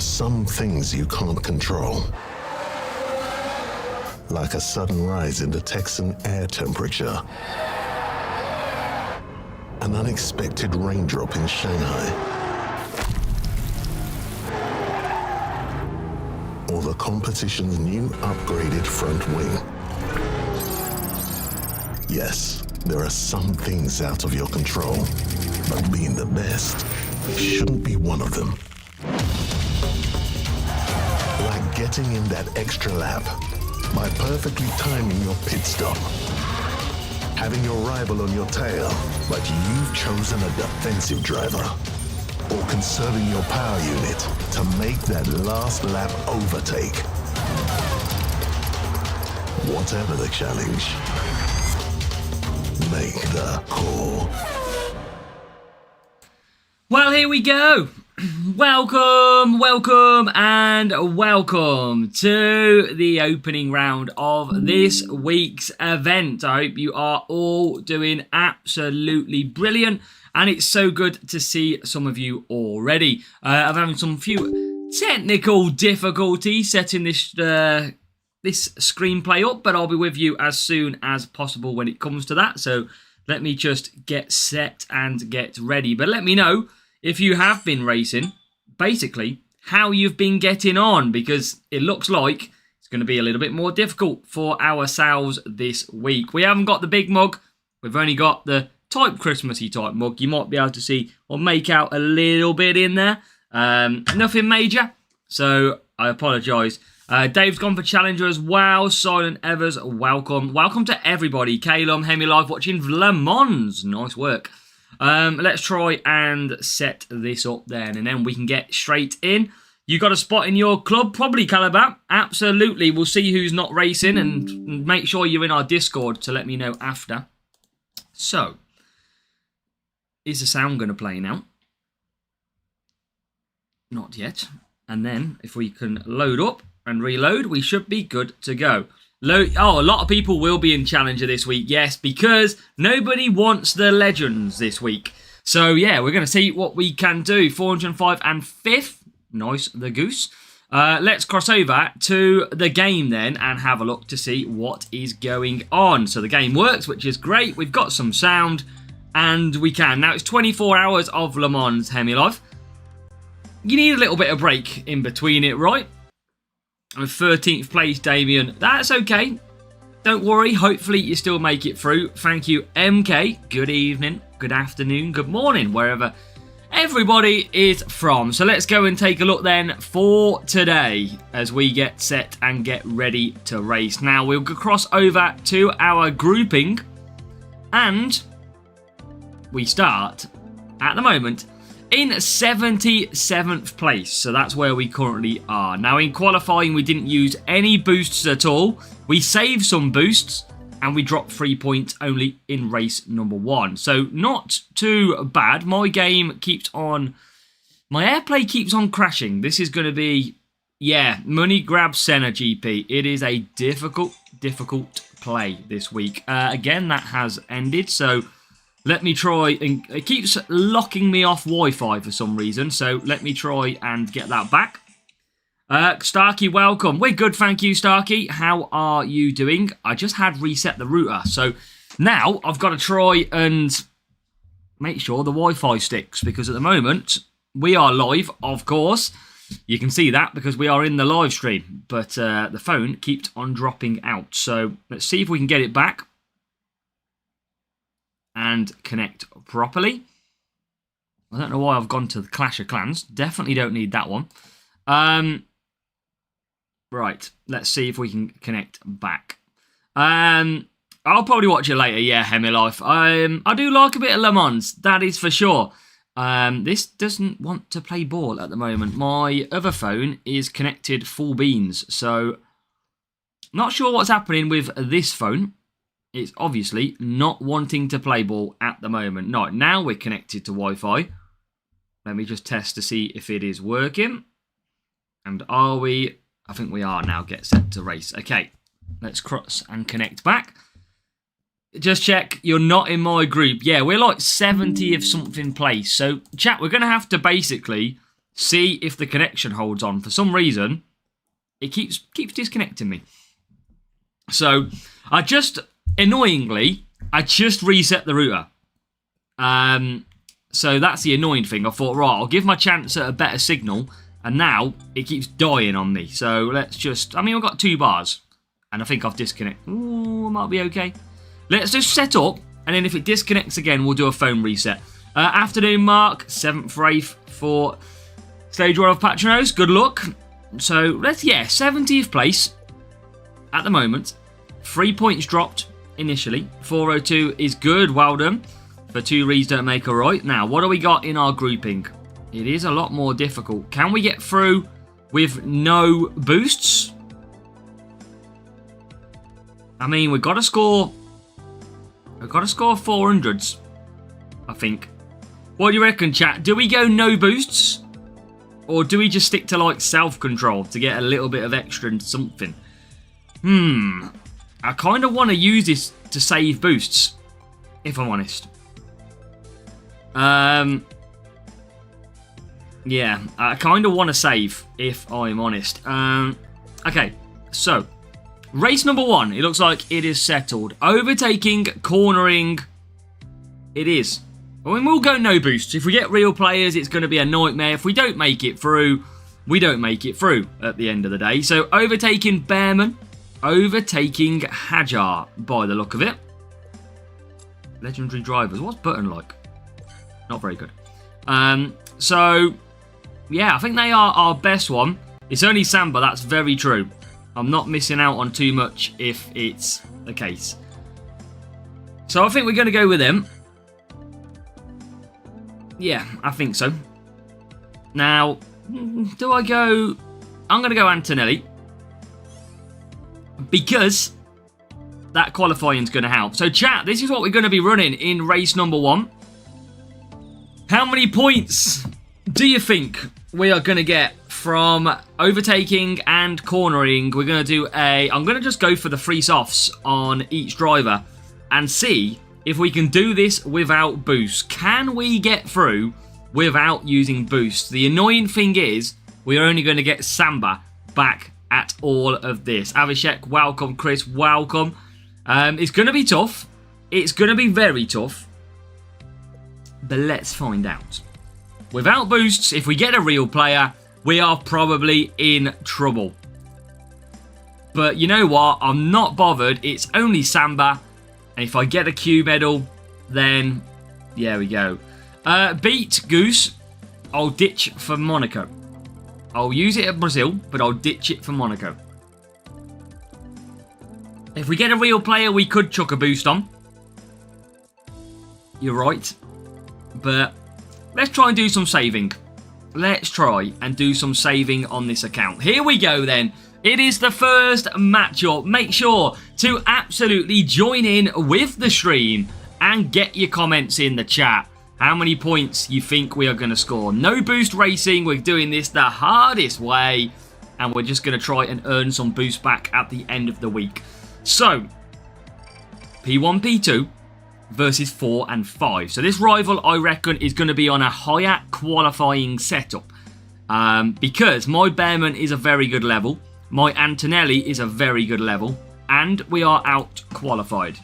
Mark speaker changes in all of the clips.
Speaker 1: are some things you can't control. Like a sudden rise in the Texan air temperature. An unexpected raindrop in Shanghai. Or the competition's new upgraded front wing. Yes, there are some things out of your control, but being the best shouldn't be one of them. Like getting in that extra lap by perfectly timing your pit stop. Having your rival on your tail, but you've chosen a defensive driver. Or conserving your power unit to make that last lap overtake. Whatever the challenge, make the call.
Speaker 2: Well, here we go. Welcome to the opening round of this week's event. I hope you are all doing absolutely brilliant, and it's so good to see some of you already. I'm having some few technical difficulties setting this screenplay up, but I'll be with you as soon as possible when it comes to that. So let me just get set and get ready. But let me know if you have been racing, basically, how you've been getting on, because it looks like it's going to be a little bit more difficult for ourselves this week. We haven't got the big mug. We've only got the type Christmassy type mug. You might be able to see or make out a little bit in there. Nothing major, so I apologise. Dave's gone for Challenger as well. Silent Evers, welcome. Welcome to everybody. Calum, Hemi Live watching Le Mans. Nice work. Let's try and set this up then, and then we can get straight in. You got a spot in your club? Probably Calabar. Absolutely. We'll see who's not racing, and make sure you're in our Discord to let me know after. So, is the sound going to play now? Not yet. And then, if we can load up and reload, we should be good to go. A lot of people will be in Challenger this week, yes, because nobody wants the Legends this week. So, yeah, we're going to see what we can do. 405 and 5th. Nice, the goose. Let's cross over to the game then and have a look to see what is going on. So the game works, which is great. We've got some sound, and we can. Now, it's 24 hours of Le Mans, Hemi Life. You need a little bit of break in between it, right? With 13th place, Damien. That's okay. Don't worry. Hopefully, you still make it through. Thank you, MK. Good evening, good afternoon, good morning, wherever everybody is from. So let's go and take a look then for today as we get set and get ready to race. Now, we'll cross over to our grouping, and we start at the moment in 77th place, so that's where we currently are. Now, in qualifying, we didn't use any boosts at all. We saved some boosts, and we dropped 3 points only in race number 1. So, not too bad. My game keeps on... My airplay keeps on crashing. This is going to be... Yeah, money grab Senna GP. It is a difficult play this week. Again, that has ended, so... Let me try, and it keeps locking me off Wi-Fi for some reason, so let me try and get that back. Starkey, welcome. We're good, thank you, Starkey. How are you doing? I just had reset the router, so now I've got to try and make sure the Wi-Fi sticks, because at the moment, we are live, of course. You can see that because we are in the live stream, but the phone keeps on dropping out. So let's see if we can get it back and connect properly. I don't know why I've gone to the Clash of Clans. Definitely don't need that one. Right, let's see if we can connect back. I'll probably watch it later, yeah, Hemi Life. I do like a bit of Le Mans, that is for sure. This doesn't want to play ball at the moment. My other phone is connected full beans, so not sure what's happening with this phone. It's obviously not wanting to play ball at the moment. No, now we're connected to Wi-Fi. Let me just test to see if it is working. And are we? I think we are now. Get set to race. Okay, let's cross and connect back. Just check you're not in my group. Yeah, we're like 70 of something place. So, chat, we're going to have to basically see if the connection holds on. For some reason, it keeps disconnecting me. So, annoyingly, I just reset the router. So that's the annoying thing. I thought, right, I'll give my chance at a better signal, and now it keeps dying on me. So let's just, I've got 2 bars, and I think I've disconnected. Ooh, might be okay. Let's just set up, and then if it disconnects again, we'll do a phone reset. Afternoon, Mark. 7th for 8th for Stage 1 of Patronos. Good luck. So, 70th place at the moment. 3 points dropped initially. 402 is good. Well done. For 2 reads don't make a right. Now, what do we got in our grouping? It is a lot more difficult. Can we get through with no boosts? We've got to score... We've got to score 400s, I think. What do you reckon, chat? Do we go no boosts? Or do we just stick to, like, self-control to get a little bit of extra and something? I kind of want to use this to save boosts, if I'm honest. Yeah, I kind of want to save, if I'm honest. Okay, so... Race number 1, it looks like it is settled. Overtaking, cornering, it is. We'll go no boosts. If we get real players, it's going to be a nightmare. If we don't make it through, we don't make it through at the end of the day. So overtaking Bearman, overtaking Hajar by the look of it. Legendary drivers, what's Button like? Not very good. So, yeah, I think they are our best one. It's only Samba, that's very true. I'm not missing out on too much if it's the case. So I think we're going to go with them. Yeah, I think so. Now, do I go... I'm going to go Antonelli. Because that qualifying is going to help. So chat, this is what we're going to be running in race number 1. How many points do you think we are going to get from overtaking and cornering? We're going to do I'm going to just go for the free softs on each driver and see if we can do this without boost. Can we get through without using boost? The annoying thing is we're only going to get Samba back at all of this. Avishek, welcome. Chris, welcome. It's going to be tough. It's going to be very tough. But let's find out. Without boosts, if we get a real player, we are probably in trouble. But you know what? I'm not bothered. It's only Samba. And if I get a Q medal, then there we go. Beat Goose. I'll ditch for Monaco. I'll use it at Brazil, but I'll ditch it for Monaco. If we get a real player, we could chuck a boost on. You're right. But let's try and do some saving. Let's try and do some saving on this account. Here we go then. It is the first matchup. Make sure to absolutely join in with the stream and get your comments in the chat. How many points you think we are going to score? No boost racing. We're doing this the hardest way. And we're just going to try and earn some boost back at the end of the week. So, P1, P2 versus 4 and 5. So this rival, I reckon, is going to be on a higher qualifying setup. Because my Bearman is a very good level. My Antonelli is a very good level. And we are out qualified.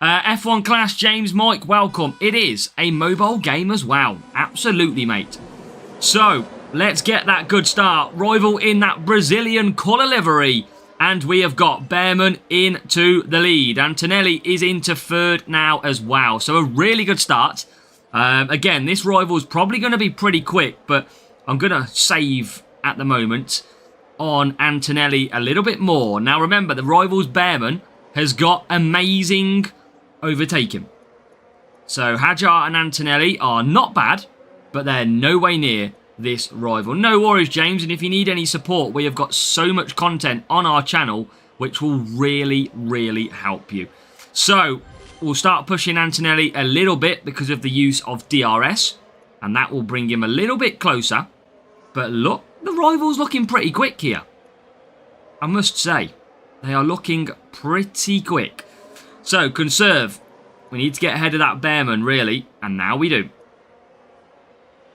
Speaker 2: F1 Clash, James, Mike, welcome. It is a mobile game as well. Absolutely, mate. So, let's get that good start. Rival in that Brazilian colour livery. And we have got Bearman into the lead. Antonelli is into third now as well. So a really good start. Again, this rival is probably going to be pretty quick. But I'm going to save at the moment on Antonelli a little bit more. Now remember, the rival's Bearman has got amazing overtaking. So Hajar and Antonelli are not bad. But they're no way near this rival. No worries, James, and if you need any support, we have got so much content on our channel which will really, really help you. So, we'll start pushing Antonelli a little bit because of the use of DRS, and that will bring him a little bit closer. But look, the rival's looking pretty quick here. I must say, they are looking pretty quick. So, conserve. We need to get ahead of that Bearman, really, and now we do.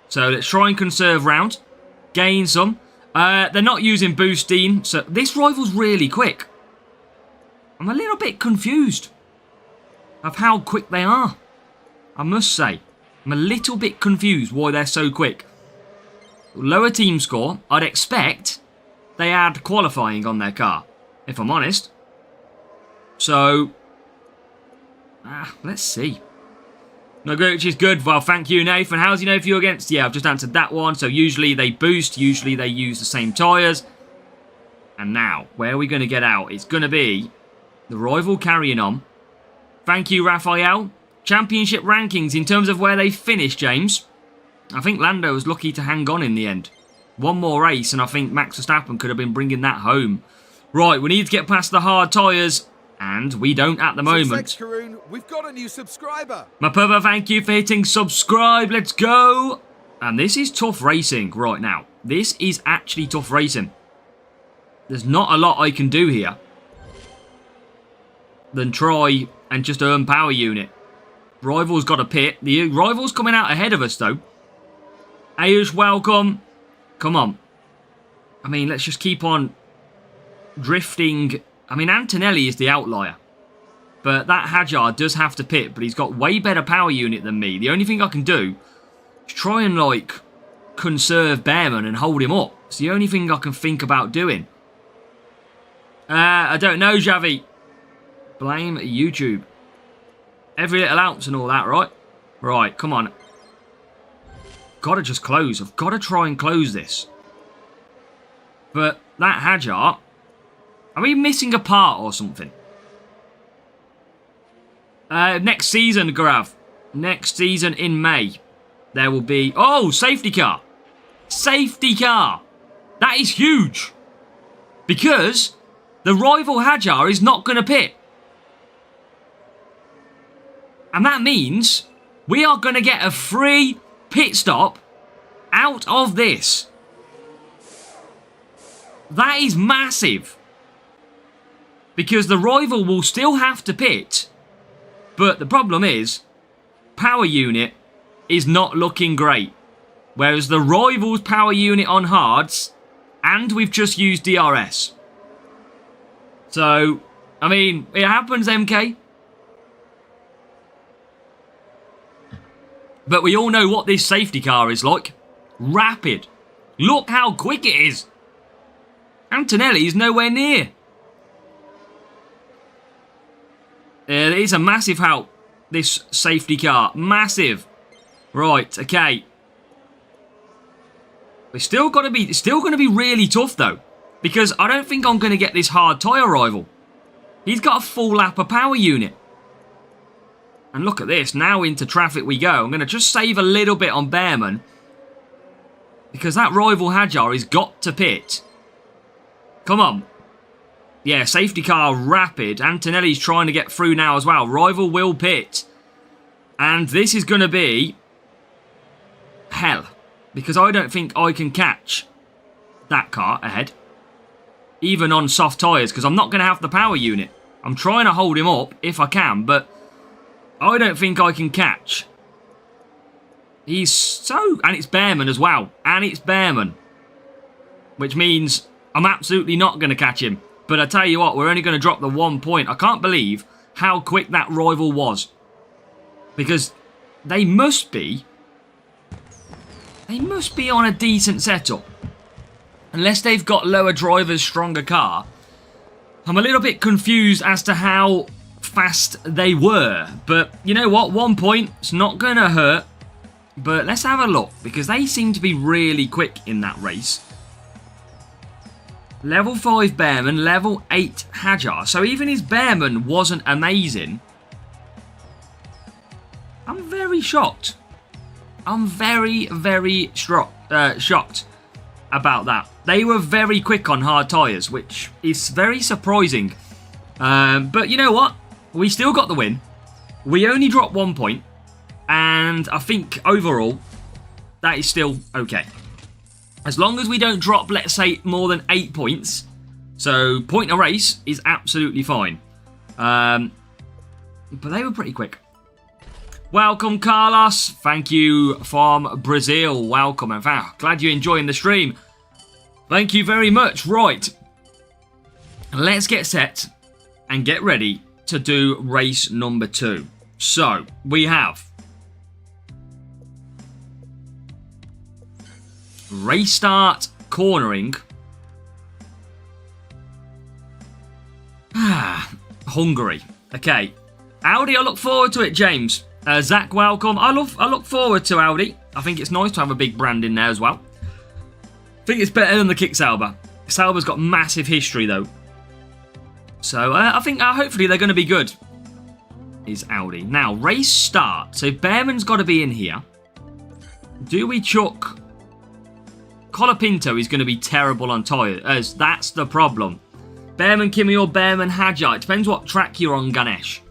Speaker 2: So let's try and conserve round. gain some. They're not using boosting, so this rival's really quick. I'm a little bit confused of how quick they are. I must say, I'm a little bit confused why they're so quick. Lower team score, I'd expect they had qualifying on their car, if I'm honest. So, let's see. Noguchi is good. Well, thank you, Nathan. How's he know if you're against? Yeah, I've just answered that one. So usually they boost. Usually they use the same tyres. And now, where are we going to get out? It's going to be the rival carrying on. Thank you, Raphael. Championship rankings in terms of where they finished, James. I think Lando was lucky to hang on in the end. One more race and I think Max Verstappen could have been bringing that home. Right, we need to get past the hard tyres. And we don't at the moment.
Speaker 3: Karun, we've got a new subscriber.
Speaker 2: Mapova, thank you for hitting subscribe. Let's go. And this is tough racing right now. This is actually tough racing. There's not a lot I can do here than try and just earn power unit. Rival's got a pit. The rival's coming out ahead of us though. Ayush, welcome. Come on. I mean, let's just keep on drifting. I mean, Antonelli is the outlier. But that Hajar does have to pit, but he's got way better power unit than me. The only thing I can do is try and, like, conserve Behrman and hold him up. It's the only thing I can think about doing. I don't know, Javi. Blame YouTube. Every little ounce and all that, right? Right, come on. Gotta just close. I've got to try and close this. But that Hajar... Are we missing a part or something? Next season, Grav. Next season in May. There will be... Oh, safety car. Safety car. That is huge. Because the rival Hajar is not going to pit. And that means we are going to get a free pit stop out of this. That is massive. Because the rival will still have to pit. But the problem is, power unit is not looking great. Whereas the rival's power unit on hards, and we've just used DRS. So, I mean, it happens, MK. But we all know what this safety car is like. Rapid. Look how quick it is. Antonelli is nowhere near. It is a massive help, this safety car. Massive. Right, okay. It's still going to be really tough, though. Because I don't think I'm going to get this hard tyre rival. He's got a full lap of power unit. And look at this. Now into traffic we go. I'm going to just save a little bit on Behrman. Because that rival Hajar has got to pit. Come on. Yeah, safety car rapid. Antonelli's trying to get through now as well. Rival will pit. And this is going to be hell. Because I don't think I can catch that car ahead. Even on soft tyres. Because I'm not going to have the power unit. I'm trying to hold him up if I can. But I don't think I can catch. He's so... And it's Behrman as well. And it's Behrman. Which means I'm absolutely not going to catch him. But I tell you what, we're only going to drop the 1 point. I can't believe how quick that rival was. Because they must be on a decent setup. Unless they've got lower drivers, stronger car. I'm a little bit confused as to how fast they were. But you know what? 1 point, it's not going to hurt. But let's have a look. Because they seem to be really quick in that race. Level 5 Behrman, level 8 Hajar. So even his Behrman wasn't amazing. I'm very shocked. I'm very, very shocked about that. They were very quick on hard tyres, which is very surprising. But you know what? We still got the win. We only dropped 1 point. And I think overall, that is still okay. As long as we don't drop, let's say, more than 8 points. So, point a race is absolutely fine. But they were pretty quick. Welcome, Carlos. Thank you from Brazil. Welcome. And glad you're enjoying the stream. Thank you very much. Right. Let's get set and get ready to do race number 2. So, we have race start, cornering. Hungary. Okay. Audi, I look forward to it, James. Zach, welcome. I look forward to Audi. I think it's nice to have a big brand in there as well. I think it's better than the Kick Sauber. Sauber's got massive history, though. So, I think hopefully they're going to be good. Is Audi. Now, race start. So, Behrman's got to be in here. Do we chuck... Colapinto is going to be terrible on tyres. That's the problem. Behrman, Kimi or Behrman, Hajar. It depends what track you're on, Ganesh.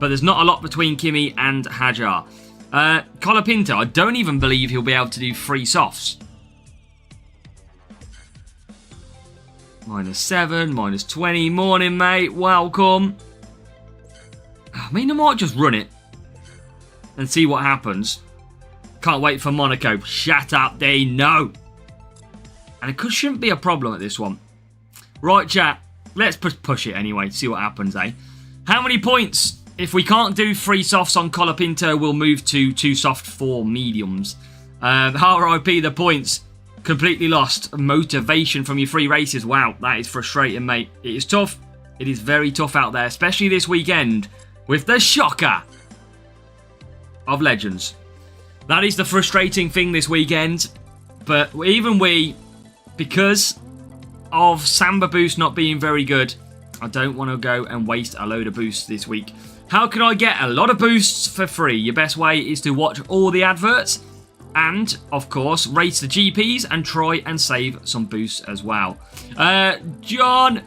Speaker 2: But there's not a lot between Kimi and Hajar. Colapinto, I don't even believe he'll be able to do free softs. -7, -20. Morning, mate. Welcome. I mean, I might just run it and see what happens. Can't wait for Monaco. Shut up, they know. And it shouldn't be a problem at this one. Right, chat. Let's push it anyway. See what happens, eh? How many points? If we can't do 3 softs on Colapinto, we'll move to 2 soft 4 mediums. RIP the points. Completely lost motivation from your 3 races. Wow, that is frustrating, mate. It is tough. It is very tough out there, especially this weekend with the shocker of Legends. That is the frustrating thing this weekend. But even we, because of Samba boost not being very good, I don't want to go and waste a load of boosts this week. How can I get a lot of boosts for free? Your best way is to watch all the adverts and, of course, race the GPs and try and save some boosts as well. John,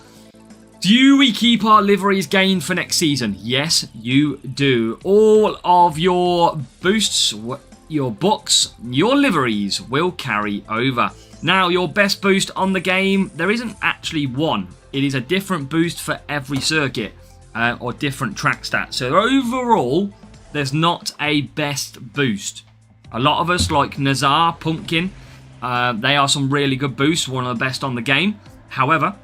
Speaker 2: do we keep our liveries gained for next season? Yes, you do. All of your boosts, your books, your liveries will carry over. Now, your best boost on the game, there isn't actually one. It is a different boost for every circuit or different track stats. So overall, there's not a best boost. A lot of us, like Nazar, Pumpkin, they are some really good boosts, one of the best on the game. However,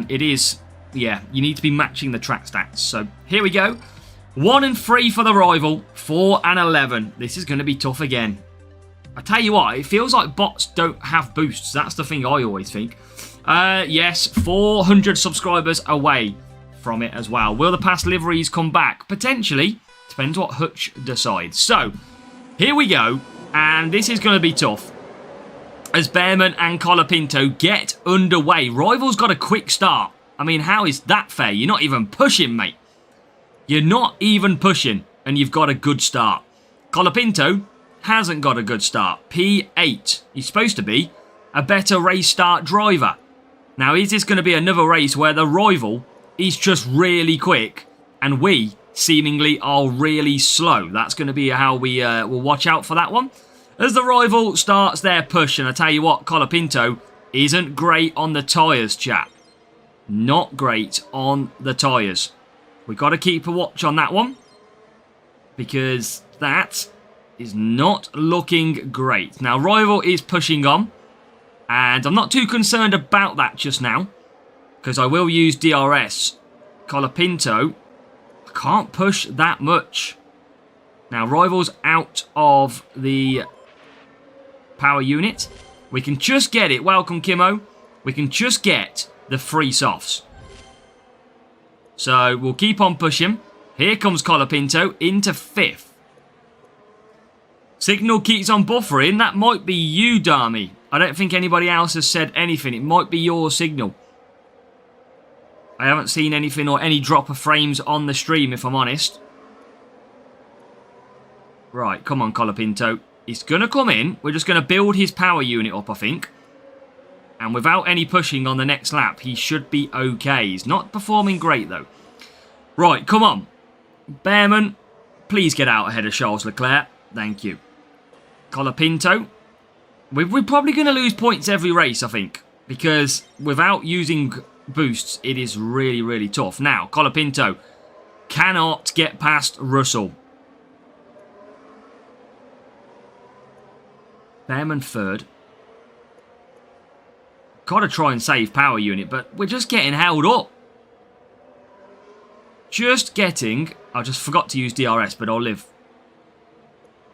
Speaker 2: it is, yeah, you need to be matching the track stats. So here we go. 1 and 3 for the rival, 4 and 11. This is going to be tough again. I tell you what, it feels like bots don't have boosts. That's the thing I always think. Yes, 400 subscribers away from it as well. Will the past liveries come back? Potentially. Depends what Hutch decides. So, here we go. And this is going to be tough. As Behrman and Colapinto get underway. Rival's got a quick start. I mean, how is that fair? You're not even pushing, mate. You're not even pushing. And you've got a good start. Colapinto hasn't got a good start. P8. He's supposed to be a better race start driver. Now, is this going to be another race where the rival is just really quick and we seemingly are really slow? That's going to be how we will watch out for that one. As the rival starts their push, and I tell you what, Colapinto isn't great on the tyres, chat. Not great on the tyres. We've got to keep a watch on that one because that is not looking great. Now, rival is pushing on. And I'm not too concerned about that just now, because I will use DRS. Colapinto can't push that much. Now, rival's out of the power unit. We can just get it. Welcome, Kimo. We can just get the 3 softs. So, we'll keep on pushing. Here comes Colapinto into 5th. Signal keeps on buffering. That might be you, Dami. I don't think anybody else has said anything. It might be your signal. I haven't seen anything or any drop of frames on the stream, if I'm honest. Right, come on, Colapinto. He's going to come in. We're just going to build his power unit up, I think. And without any pushing on the next lap, he should be okay. He's not performing great, though. Right, come on. Behrman, please get out ahead of Charles Leclerc. Thank you. Colapinto. We're probably going to lose points every race, I think. Because without using boosts, it is really, really tough. Now, Colapinto cannot get past Russell. Behrman 3rd. Got to try and save power unit, but we're just getting held up. Just getting... I just forgot to use DRS, but I'll live.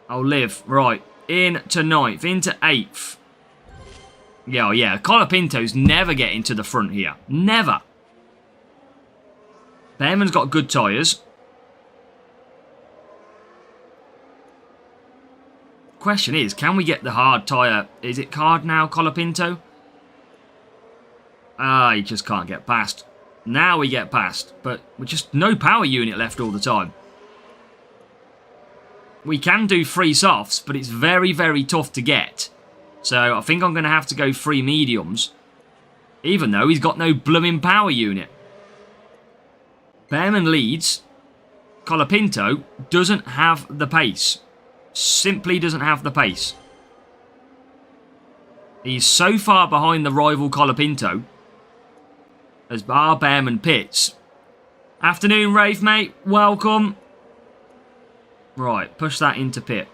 Speaker 2: I'll live. Right. Into 9th. Into 8th. Yeah, oh yeah. Colapinto's never getting to the front here. Never. Behrman's got good tyres. Question is, can we get the hard tyre? Is it hard now, Colapinto? Ah, he just can't get past. Now we get past, but with just no power unit left all the time. We can do 3 softs, but it's very, very tough to get. So I think I'm going to have to go 3 mediums, even though he's got no blooming power unit. Behrman leads. Colapinto doesn't have the pace. Simply doesn't have the pace. He's so far behind the rival Colapinto as our Behrman pits. Afternoon, Rafe, mate. Welcome. Right, push that into pit.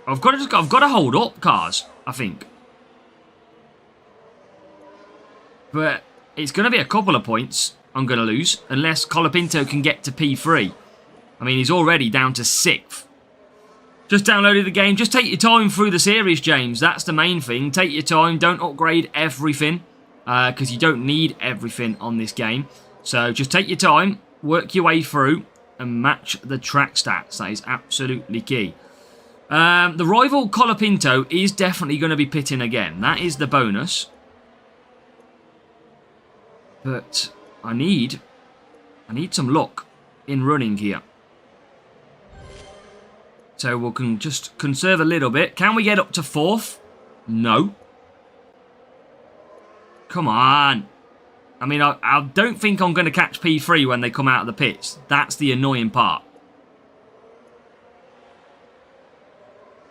Speaker 2: I've got to hold up cars, I think. But it's going to be a couple of points I'm going to lose unless Colapinto can get to P3. I mean, he's already down to 6th. Just downloaded the game. Just take your time through the series, James. That's the main thing. Take your time. Don't upgrade everything because you don't need everything on this game. So just take your time, work your way through and match the track stats. That is absolutely key. The rival Colapinto is definitely going to be pitting again. That is the bonus. But I need some luck in running here. So we can just conserve a little bit. Can we get up to 4th? No. Come on. I mean, I don't think I'm going to catch P3 when they come out of the pits. That's the annoying part.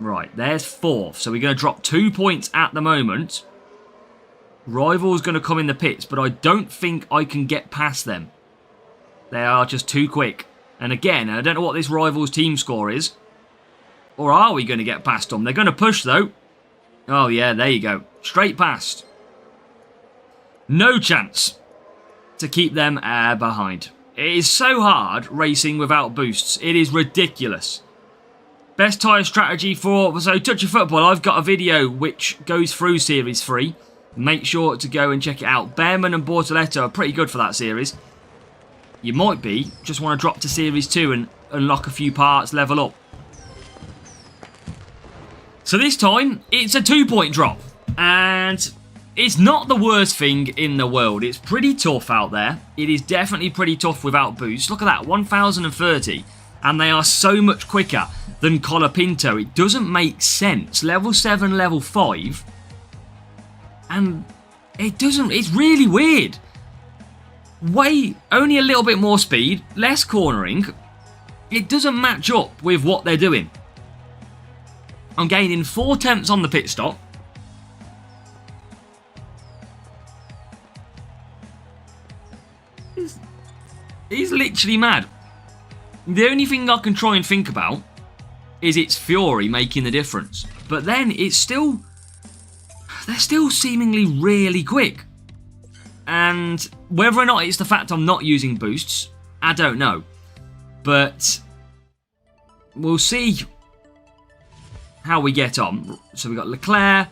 Speaker 2: Right, there's 4th. So we're going to drop 2 points at the moment. Rival's going to come in the pits, but I don't think I can get past them. They are just too quick. And again, I don't know what this rival's team score is. Or are we going to get past them? They're going to push, though. Oh, yeah, there you go. Straight past. No chance to keep them behind. It is so hard racing without boosts. It is ridiculous. Best tyre strategy for... So, Touch of Football, I've got a video which goes through Series 3. Make sure to go and check it out. Behrman and Bortoletto are pretty good for that series. You might just want to drop to Series 2 and unlock a few parts, level up. So this time, it's a 2-point drop. And it's not the worst thing in the world. It's pretty tough out there. It is definitely pretty tough without boosts. Look at that, 1,030. And they are so much quicker than Colapinto. It doesn't make sense. Level 7, level 5. And it doesn't, it's really weird. Only a little bit more speed, less cornering. It doesn't match up with what they're doing. I'm gaining 4 tenths on the pit stop. He's literally mad. The only thing I can try and think about is its fury making the difference. But then it's still... They're still seemingly really quick. And whether or not it's the fact I'm not using boosts, I don't know. But we'll see how we get on. So we got Leclerc,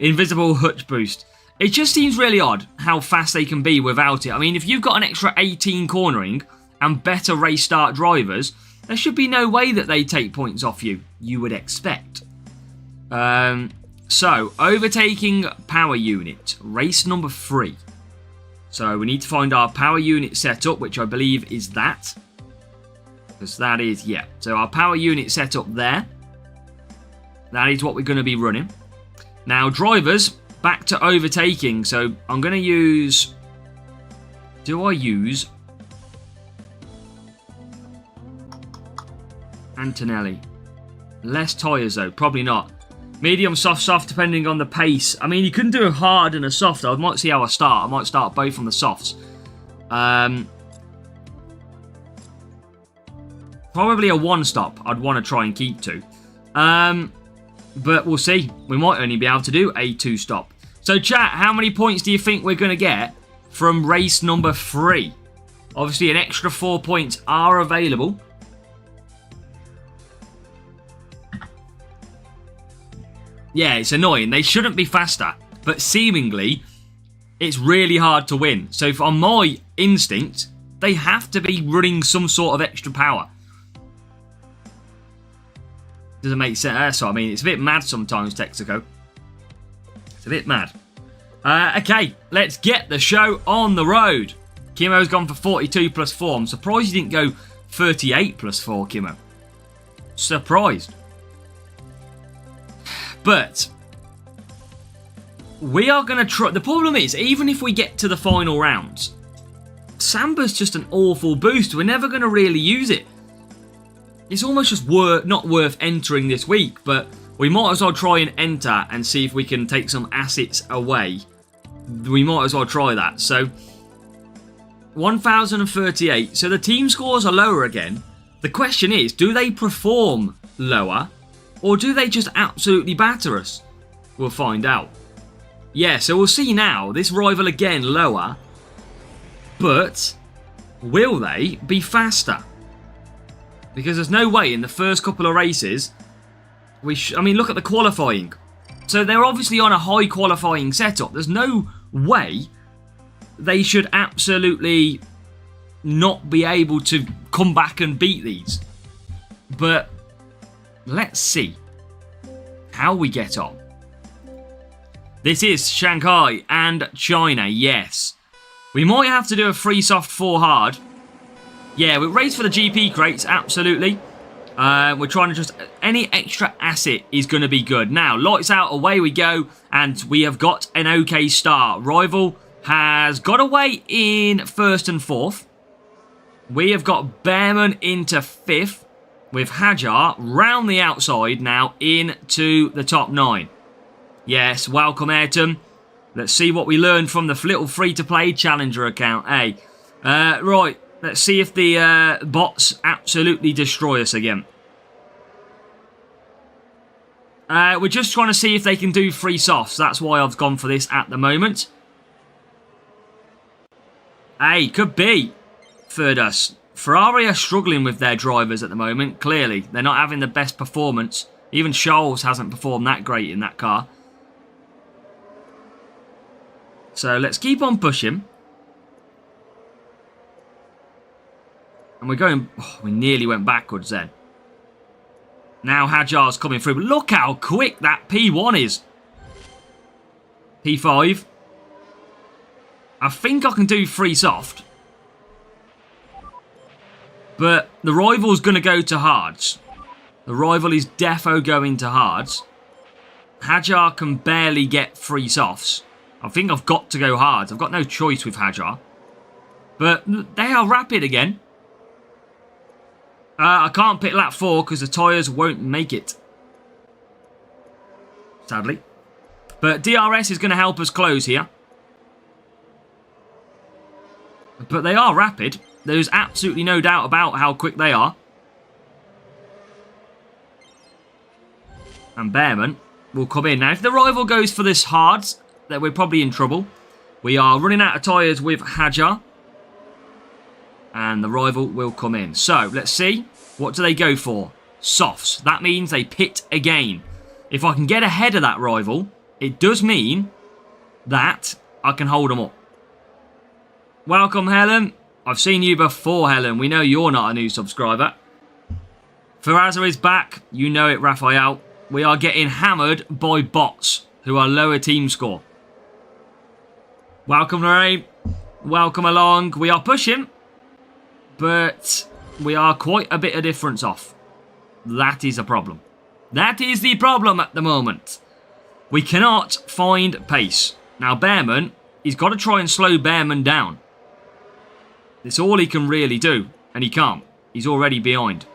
Speaker 2: invisible hutch boost. It just seems really odd how fast they can be without it. I mean, if you've got an extra 18 cornering and better race start drivers, there should be no way that they take points off you, you would expect. So, overtaking power unit, race number 3. So, we need to find our power unit setup, which I believe is that. Because that is, yeah. So, our power unit setup there. That is what we're going to be running. Now, drivers, back to overtaking. So, I'm going to use... Do I use... Antonelli? Less tyres, though. Probably not. Medium, soft, depending on the pace. I mean, you couldn't do a hard and a soft. I might see how I start. I might start both on the softs. Probably a 1-stop I'd want to try and keep to. But we'll see. We might only be able to do a 2-stop. So, chat, how many points do you think we're going to get from race number 3? Obviously, an extra 4 points are available. Yeah, it's annoying. They shouldn't be faster. But seemingly, it's really hard to win. So, if on my instinct, they have to be running some sort of extra power. Doesn't make sense. So, I mean, it's a bit mad sometimes, Texaco. It's a bit mad. Okay, let's get the show on the road. Kimo's gone for 42 plus 4. I'm surprised he didn't go 38 plus 4, Kimo. Surprised. But we are going to try. The problem is, even if we get to the final rounds, Samba's just an awful boost. We're never going to really use it. It's almost just not worth entering this week, but we might as well try and enter and see if we can take some assets away. We might as well try that. So 1038. So the team scores are lower again. The question is, do they perform lower? Or do they just absolutely batter us? We'll find out. Yeah, so we'll see now. This rival again lower. But will they be faster? Because there's no way in the first couple of races... I mean, look at the qualifying. So they're obviously on a high qualifying setup. There's no way they should absolutely not be able to come back and beat these. But... let's see how we get on. This is Shanghai and China, yes. We might have to do a 3 soft 4 hard. Yeah, we race for the GP crates, absolutely. We're trying to just... any extra asset is going to be good. Now, lights out, away we go. And we have got an okay start. Rival has got away in 1st and 4th. We have got Bearman into 5th. With Hajar round the outside now into the top 9. Yes, welcome Ayrton. Let's see what we learned from the little free-to-play challenger account. Hey, right, let's see if the bots absolutely destroy us again. We're just trying to see if they can do free softs. That's why I've gone for this at the moment. Hey, could be. Third us. Ferrari are struggling with their drivers at the moment, clearly. They're not having the best performance. Even Scholes hasn't performed that great in that car. So let's keep on pushing. And we're going... oh, we nearly went backwards then. Now Hajar's coming through. But look how quick that P1 is. P5. I think I can do free soft. But the rival's going to go to hards. The rival is defo going to hards. Hajar can barely get free softs. I think I've got to go hards. I've got no choice with Hajar. But they are rapid again. I can't pick lap 4 because the tyres won't make it. Sadly. But DRS is going to help us close here. But they are rapid. There's absolutely no doubt about how quick they are. And Bearman will come in. Now, if the rival goes for this hards, then we're probably in trouble. We are running out of tyres with Hajar. And the rival will come in. So, let's see. What do they go for? Softs. That means they pit again. If I can get ahead of that rival, it does mean that I can hold them up. Welcome, Helen. I've seen you before, Helen. We know you're not a new subscriber. Ferrazza is back. You know it, Raphael. We are getting hammered by bots who are lower team score. Welcome, Lorraine. Welcome along. We are pushing, but we are quite a bit of difference off. That is a problem. That is the problem at the moment. We cannot find pace. Now, Bearman, he's got to try and slow Bearman down. It's all he can really do, and he can't. He's already behind.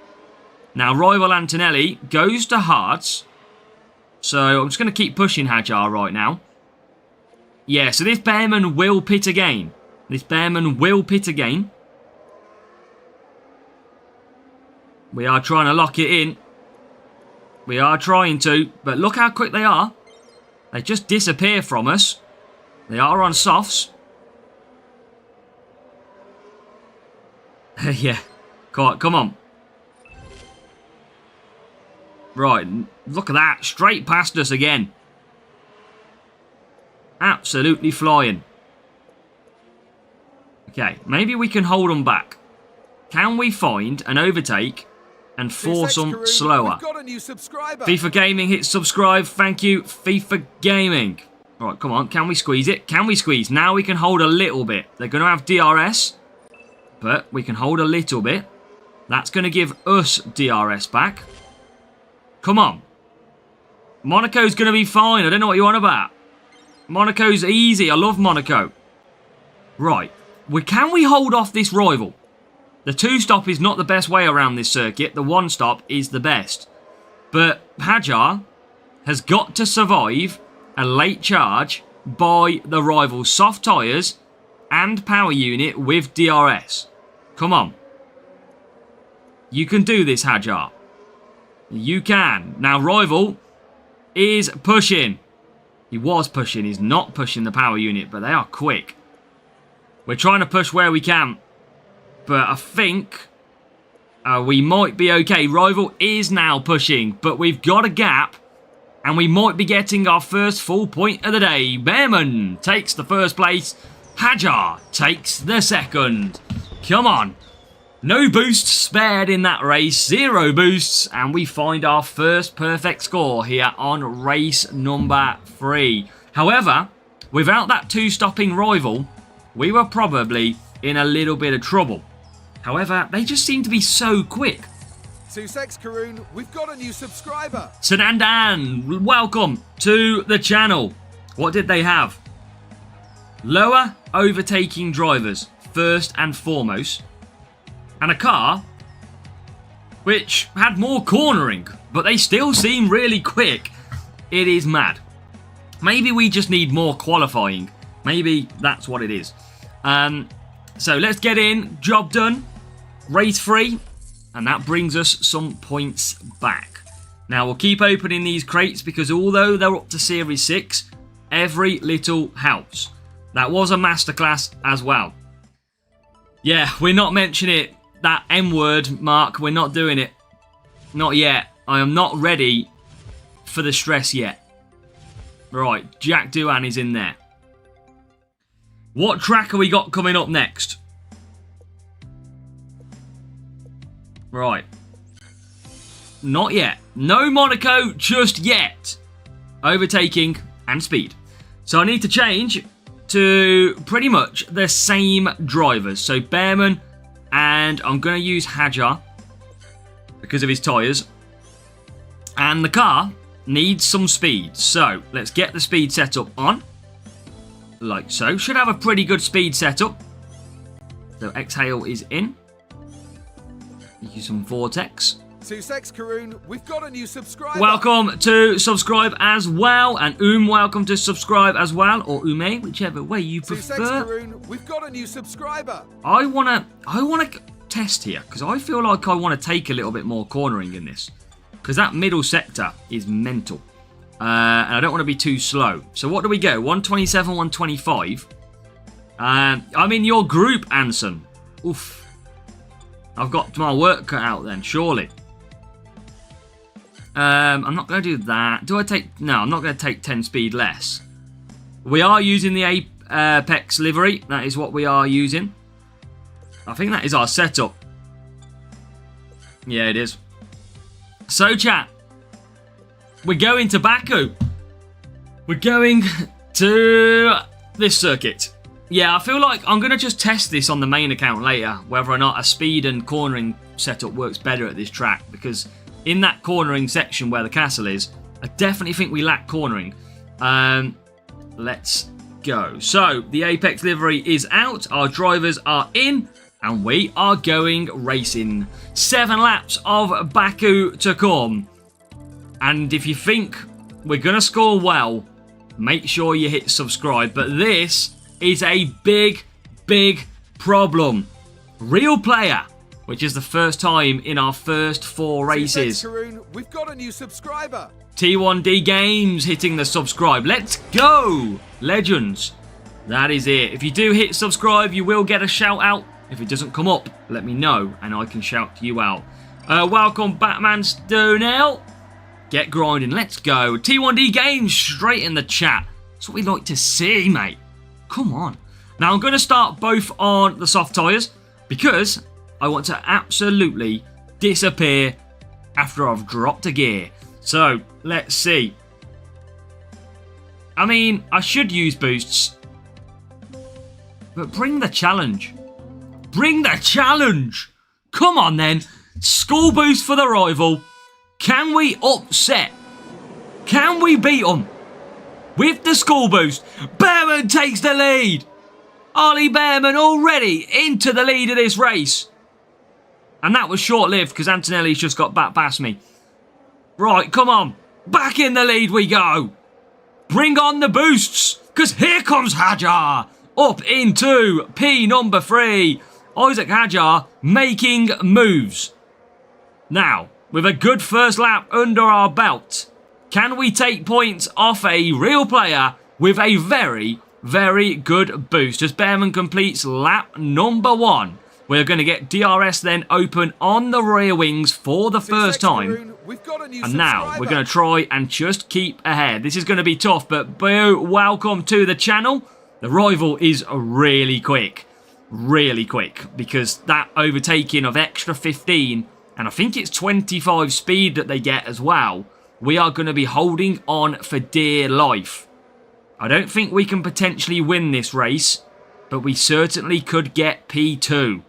Speaker 2: Now, rival Antonelli goes to hards. So, I'm just going to keep pushing Hajar right now. Yeah, so this Bearman will pit again. This Bearman will pit again. We are trying to lock it in. We are trying to, but look how quick they are. They just disappear from us. They are on softs. Yeah. Come on. Right. Look at that. Straight past us again. Absolutely flying. Okay. Maybe we can hold them back. Can we find an overtake and force them slower?
Speaker 3: We've got a new subscriber.
Speaker 2: FIFA Gaming, hit subscribe. Thank you, FIFA Gaming. All right, come on. Can we squeeze it? Can we squeeze? Now we can hold a little bit. They're going to have DRS, but we can hold a little bit. That's going to give us DRS back. Come on. Monaco's going to be fine. I don't know what you're on about. Monaco's easy. I love Monaco. Right. Can we hold off this rival? The two-stop is not the best way around this circuit. The one-stop is the best. But Hajar has got to survive a late charge by the rival's soft tyres and power unit with DRS. Come on. You can do this, Hajar. You can. Now, rival is pushing. He was pushing. He's not pushing the power unit, but they are quick. We're trying to push where we can. But I think we might be okay. Rival is now pushing, but we've got a gap. And we might be getting our first full point of the day. Behrman takes the first place. Hajar takes the second. Come on. No boosts spared in that race. 0 boosts. And we find our first perfect score here on race number 3. However, without that two-stopping rival, we were probably in a little bit of trouble. However, they just seem to be so quick.
Speaker 3: Sussex Karoon, we've got a new subscriber.
Speaker 2: Sanandan, welcome to the channel. What did they have? Lower overtaking drivers, first and foremost. And a car which had more cornering, but they still seem really quick. It is mad. Maybe we just need more qualifying. Maybe that's what it is. So let's get in. Job done. Race 3. And that brings us some points back. Now, we'll keep opening these crates because although they're up to Series 6, every little helps. That was a masterclass as well. Yeah, we're not mentioning it. That M word, Mark, we're not doing it. Not yet. I am not ready for the stress yet. Right, Jack Doohan is in there. What track have we got coming up next? Right. Not yet. No Monaco just yet. Overtaking and speed. So I need to change to pretty much the same drivers. So Behrman, and I'm going to use Hajar because of his tyres. And the car needs some speed. So let's get the speed setup on. Like so. Should have a pretty good speed setup. So exhale is in. Use some Vortex.
Speaker 3: Sussex Karoon, we've got a new subscriber.
Speaker 2: Welcome to subscribe as well. And welcome to subscribe as well. Or Ume, whichever way you prefer.
Speaker 3: Sussex Karoon, we've got a new subscriber.
Speaker 2: I wanna test here because I feel like I want to take a little bit more cornering in this. Because that middle sector is mental. And I don't want to be too slow. So what do we go? 127, 125. I'm in your group, Anson. Oof. I've got my work cut out then, surely. I'm not going to do that. Do I take... No, I'm not going to take 10 speed less. We are using the Apex livery. That is what we are using. I think that is our setup. Yeah, it is. So, chat. We're going to Baku. We're going to this circuit. Yeah, I feel like I'm going to just test this on the main account later, whether or not a speed and cornering setup works better at this track, because in that cornering section where the castle is, I definitely think we lack cornering. Let's go. So, the Apex livery is out, our drivers are in, and we are going racing. 7 laps of Baku to come. And if you think we're going to score well, make sure you hit subscribe. But this is a big, big problem. Real player, which is the first time in our first 4 races.
Speaker 3: Karoon, we've got a new subscriber.
Speaker 2: T1D Games hitting the subscribe. Let's go, legends. That is it. If you do hit subscribe, you will get a shout out. If it doesn't come up, let me know and I can shout you out. Welcome, Batman Stonell. Get grinding. Let's go. T1D Games straight in the chat. That's what we like to see, mate. Come on. Now, I'm going to start both on the soft tyres because I want to absolutely disappear after I've dropped a gear. So, let's see. I mean, I should use boosts. But bring the challenge. Bring the challenge. Come on, then. School boost for the rival. Can we upset? Can we beat them? With the school boost, Behrman takes the lead. Ollie Behrman already into the lead of this race. And that was short-lived because Antonelli's just got back past me. Right, come on. Back in the lead we go. Bring on the boosts because here comes Hajar. Up into P number 3. Isaac Hajar making moves. Now, with a good first lap under our belt, can we take points off a real player with a very, very good boost? As Behrman completes lap number 1, we're going to get DRS then open on the rear wings for the first time. And now we're going to try and just keep ahead. This is going to be tough, but Boo, welcome to the channel. The rival is really quick, because that overtaking of extra 15, and I think it's 25 speed that they get as well, we are going to be holding on for dear life. I don't think we can potentially win this race, but we certainly could get P2.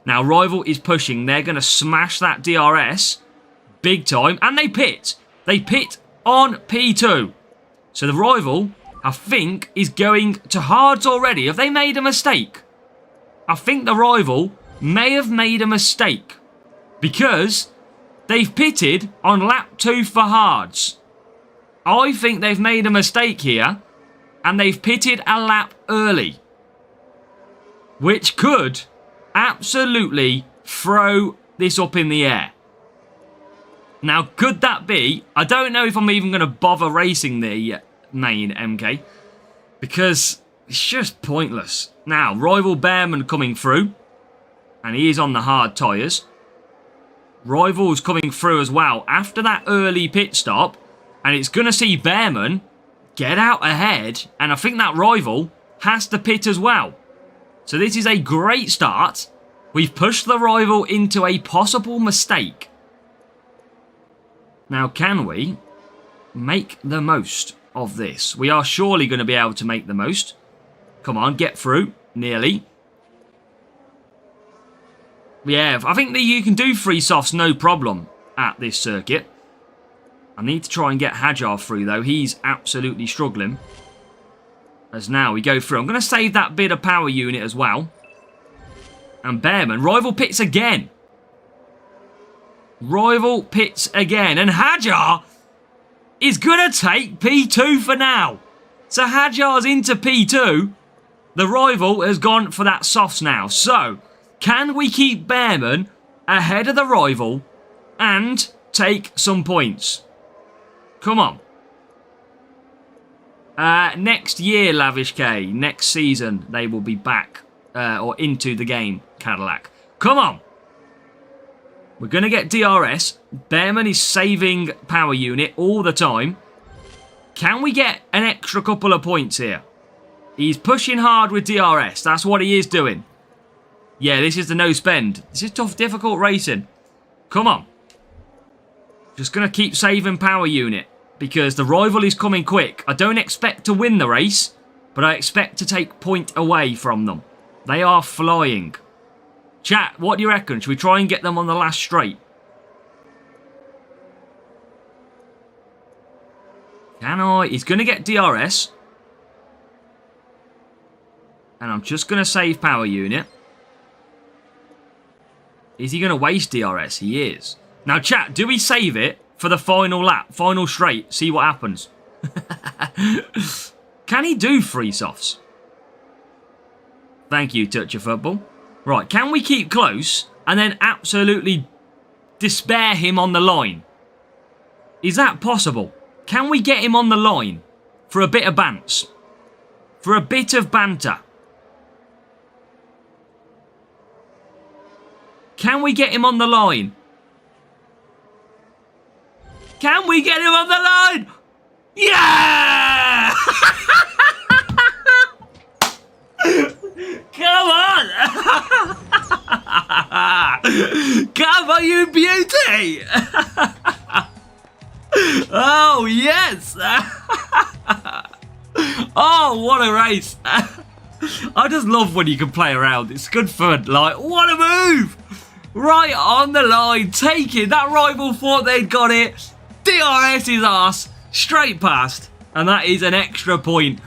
Speaker 2: Now, rival is pushing. They're going to smash that DRS big time, and they pit. They pit on P2. So the rival, I think, is going to hards already. Have they made a mistake? I think the rival may have made a mistake because they've pitted on lap 2 for hards. I think they've made a mistake here and they've pitted a lap early, which could absolutely throw this up in the air. Now, could that be? I don't know if I'm even going to bother racing the main MK because it's just pointless. Now, rival Behrman coming through, and he is on the hard tyres. Rival's coming through as well after that early pit stop, and it's going to see Behrman get out ahead, and I think that rival has to pit as well. So this is a great start. We've pushed the rival into a possible mistake. Now, can we make the most of this? We are surely going to be able to make the most. Come on, get through. Nearly. Yeah, I think that you can do free softs no problem at this circuit. I need to try and get Hajar through, though. He's absolutely struggling. As now we go through. I'm going to save that bit of power unit as well. And Behrman, rival pits again. Rival pits again. And Hajar is going to take P2 for now. So Hajar's into P2. The rival has gone for that softs now. So, can we keep Behrman ahead of the rival and take some points? Come on. Next year, Lavish K. Next season, they will be back or into the game, Cadillac. Come on. We're going to get DRS. Behrman is saving power unit all the time. Can we get an extra couple of points here? He's pushing hard with DRS. That's what he is doing. Yeah, this is the no spend. This is tough, difficult racing. Come on. Just going to keep saving power unit because the rival is coming quick. I don't expect to win the race, but I expect to take point away from them. They are flying. Chat, what do you reckon? Should we try and get them on the last straight? Can I? He's going to get DRS. And I'm just going to save power unit. Is he going to waste DRS? He is. Now, chat, do we save it for the final lap? Final straight. See what happens. Can he do free softs? Thank you, Touch of Football. Right, can we keep close and then absolutely despair him on the line? Is that possible? Can we get him on the line for a bit of bants? for a bit of banter. Can we get him on the line? Can we get him on the line? Yeah! Come on! Come on, you beauty! Oh, yes! Oh, what a race! I just love when you can play around. It's good fun. Like, what a move! Right on the line, taking that rival thought they'd got it. DRS's arse straight past, and that is an extra point.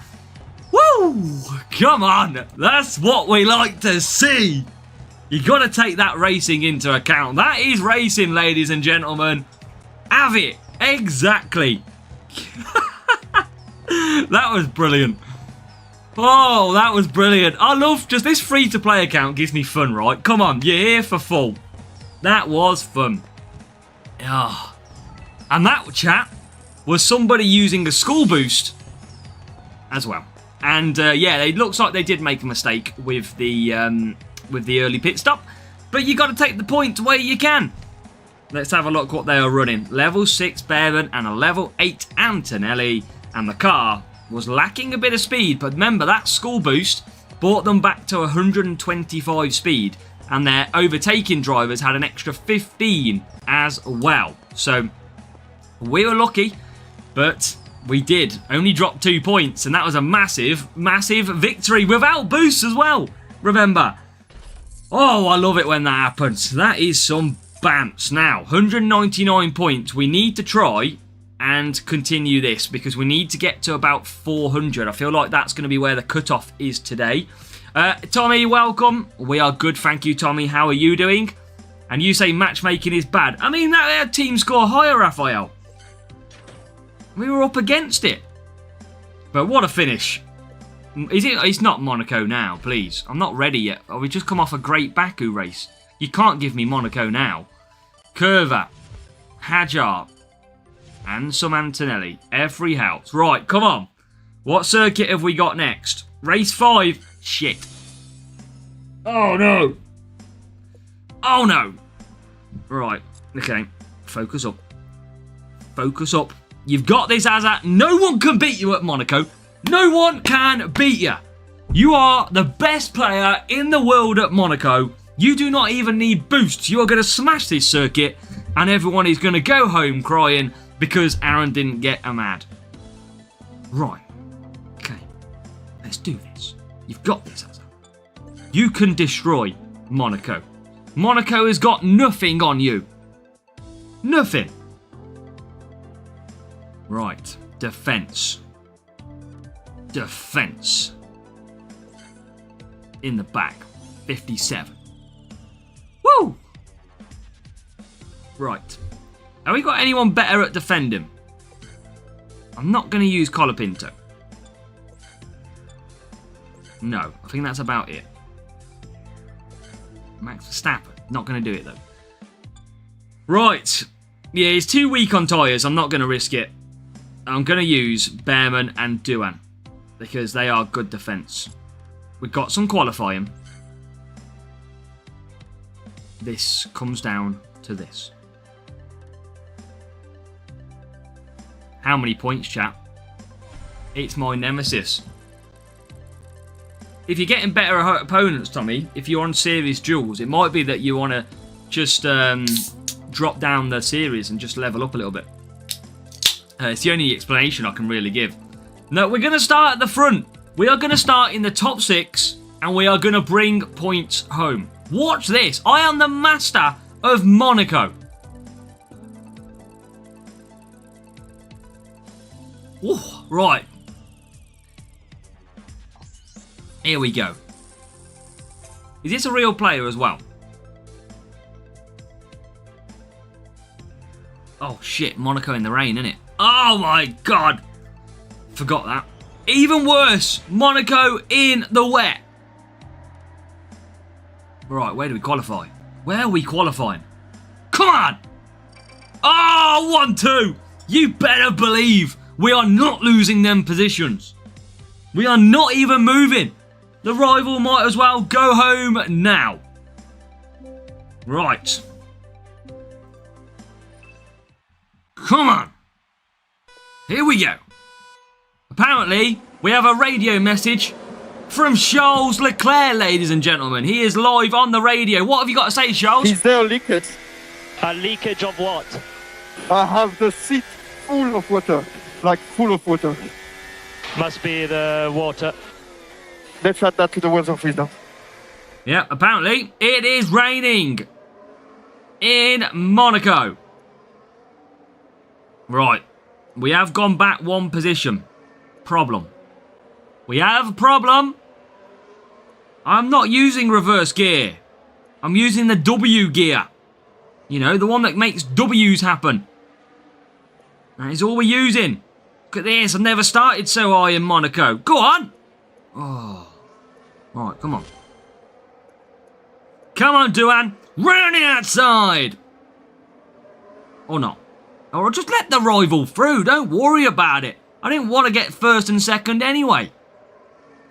Speaker 2: Woo! Come on, that's what we like to see. You got to take that racing into account. That is racing, ladies and gentlemen. Have it. Exactly. That was brilliant. Oh, that was brilliant. I love just this free-to-play account gives me fun, right? Come on, you're here for full. That was fun. Oh. And that, chat, was somebody using a school boost as well. And, yeah, it looks like they did make a mistake with the early pit stop. But you got to take the points where you can. Let's have a look what they are running. Level 6 Behrman and a level 8 Antonelli. And the car was lacking a bit of speed, but remember that school boost brought them back to 125 speed, and their overtaking drivers had an extra 15 as well. So we were lucky, but we did only drop 2 points, and that was a massive, massive victory without boosts as well. Remember. Oh, I love it when that happens. That is some bants. Now, 199 points. We need to try and continue this because we need to get to about 400. I feel like that's going to be where the cutoff is today. Tommy, welcome. We are good, thank you, Tommy. How are you doing? And you say matchmaking is bad. I mean, that team score higher, Raphael. We were up against it. But what a finish. Is it? It's not Monaco now, please. I'm not ready yet. Oh, we just come off a great Baku race. You can't give me Monaco now. Curva. Hajar. And some Antonelli. Every house. Right, come on. What circuit have we got next? Race 5. Shit. Oh, no. Oh, no. Right. Okay. Focus up. Focus up. You've got this, Azza. No one can beat you at Monaco. No one can beat you. You are the best player in the world at Monaco. You do not even need boosts. You are going to smash this circuit, and everyone is going to go home crying because Aaron didn't get a mad. Right. Okay. Let's do this. You've got this, Azza. You can destroy Monaco. Monaco has got nothing on you. Nothing. Right. Defense. Defense. In the back. 57. Woo! Right. Have we got anyone better at defending? I'm not going to use Colapinto. No, I think that's about it. Max Verstappen. Not going to do it, though. Right. Yeah, he's too weak on tyres. I'm not going to risk it. I'm going to use Behrman and Duan because they are good defence. We've got some qualifying. This comes down to this. How many points, chat? It's my nemesis. If you're getting better opponents, Tommy, if you're on series duels, it might be that you want to just drop down the series and just level up a little bit. It's the only explanation I can really give. No, we're going to start at the front. We are going to start in the top 6 and we are going to bring points home. Watch this. I am the master of Monaco. Ooh, right. Here we go. Is this a real player as well? Oh shit, Monaco in the rain, innit? Oh my god. Forgot that. Even worse, Monaco in the wet. Right, where do we qualify? Where are we qualifying? Come on! Oh, 1-2. You better believe we are not losing them positions. We are not even moving. The rival might as well go home now. Right. Come on. Here we go. Apparently, we have a radio message from Charles Leclerc, ladies and gentlemen. He is live on the radio. What have you got to say, Charles?
Speaker 4: Is there a leakage?
Speaker 5: A leakage of what?
Speaker 4: I have the seat full of water. Like full of water.
Speaker 5: Must be the water.
Speaker 4: Let's add that to the words of wisdom.
Speaker 2: Yeah, apparently it is raining in Monaco. Right. We have gone back one position. Problem. We have a problem. I'm not using reverse gear. I'm using the W gear. You know, the one that makes W's happen. That is all we're using. Look at this. I've never started so high in Monaco. Go on. Oh. Right, come on. Come on, Duan. Round the outside. Or not. Or just let the rival through. Don't worry about it. I didn't want to get first and second anyway.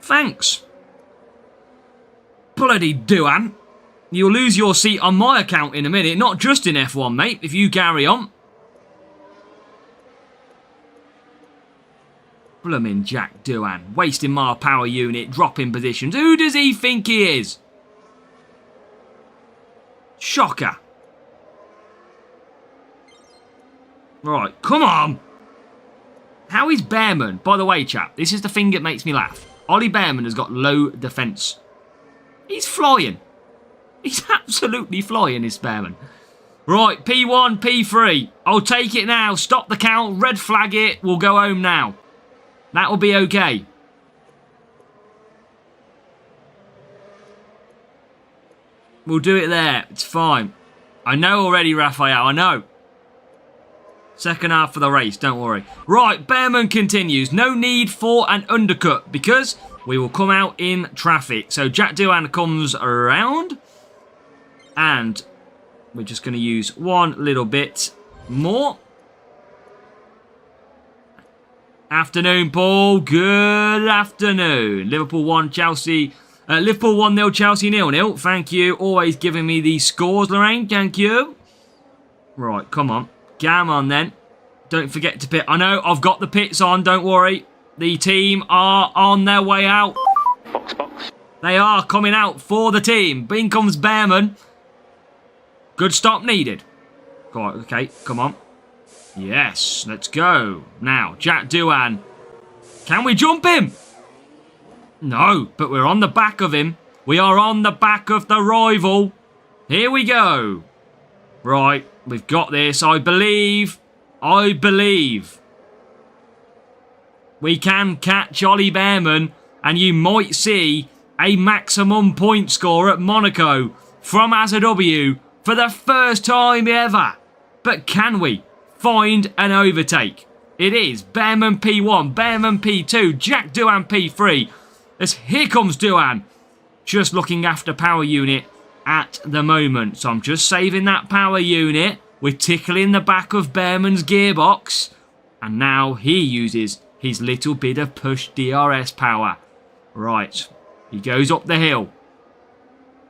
Speaker 2: Thanks. Bloody Duan. You'll lose your seat on my account in a minute. Not just in F1, mate, if you carry on. Bloomin' Jack Duan. Wasting my power unit. Dropping positions. Who does he think he is? Shocker. Right, come on. How is Behrman? By the way, chap, this is the thing that makes me laugh. Ollie Behrman has got low defence. He's flying. He's absolutely flying, this Behrman. Right, P1, P3. I'll take it now. Stop the count. Red flag it. We'll go home now. That will be okay. We'll do it there. It's fine. I know already, Raphael. I know. Second half of the race, don't worry. Right, Behrman continues. No need for an undercut because we will come out in traffic. So Jack Doohan comes around. And we're just going to use one little bit more. Afternoon, Paul. Good afternoon. Liverpool 1, Chelsea. Liverpool 1-0, Chelsea 0-0. Thank you. Always giving me these scores, Lorraine. Thank you. Right, come on. Come on then. Don't forget to pit. I know, I've got the pits on, don't worry. The team are on their way out.
Speaker 5: Box.
Speaker 2: They are coming out for the team. In comes Behrman. Good stop needed. Right, okay, come on. Yes, let's go. Now, Jack Doohan. Can we jump him? No, but we're on the back of him. We are on the back of the rival. Here we go. Right, we've got this. I believe we can catch Ollie Behrman, and you might see a maximum point score at Monaco from AZW for the first time ever. But can we find an overtake? It is Behrman P1, Behrman P2, Jack Doohan P3. As here comes Doohan, just looking after power unit at the moment. So I'm just saving that power unit. We're tickling the back of Behrman's gearbox. And now he uses his little bit of push DRS power. Right, he goes up the hill.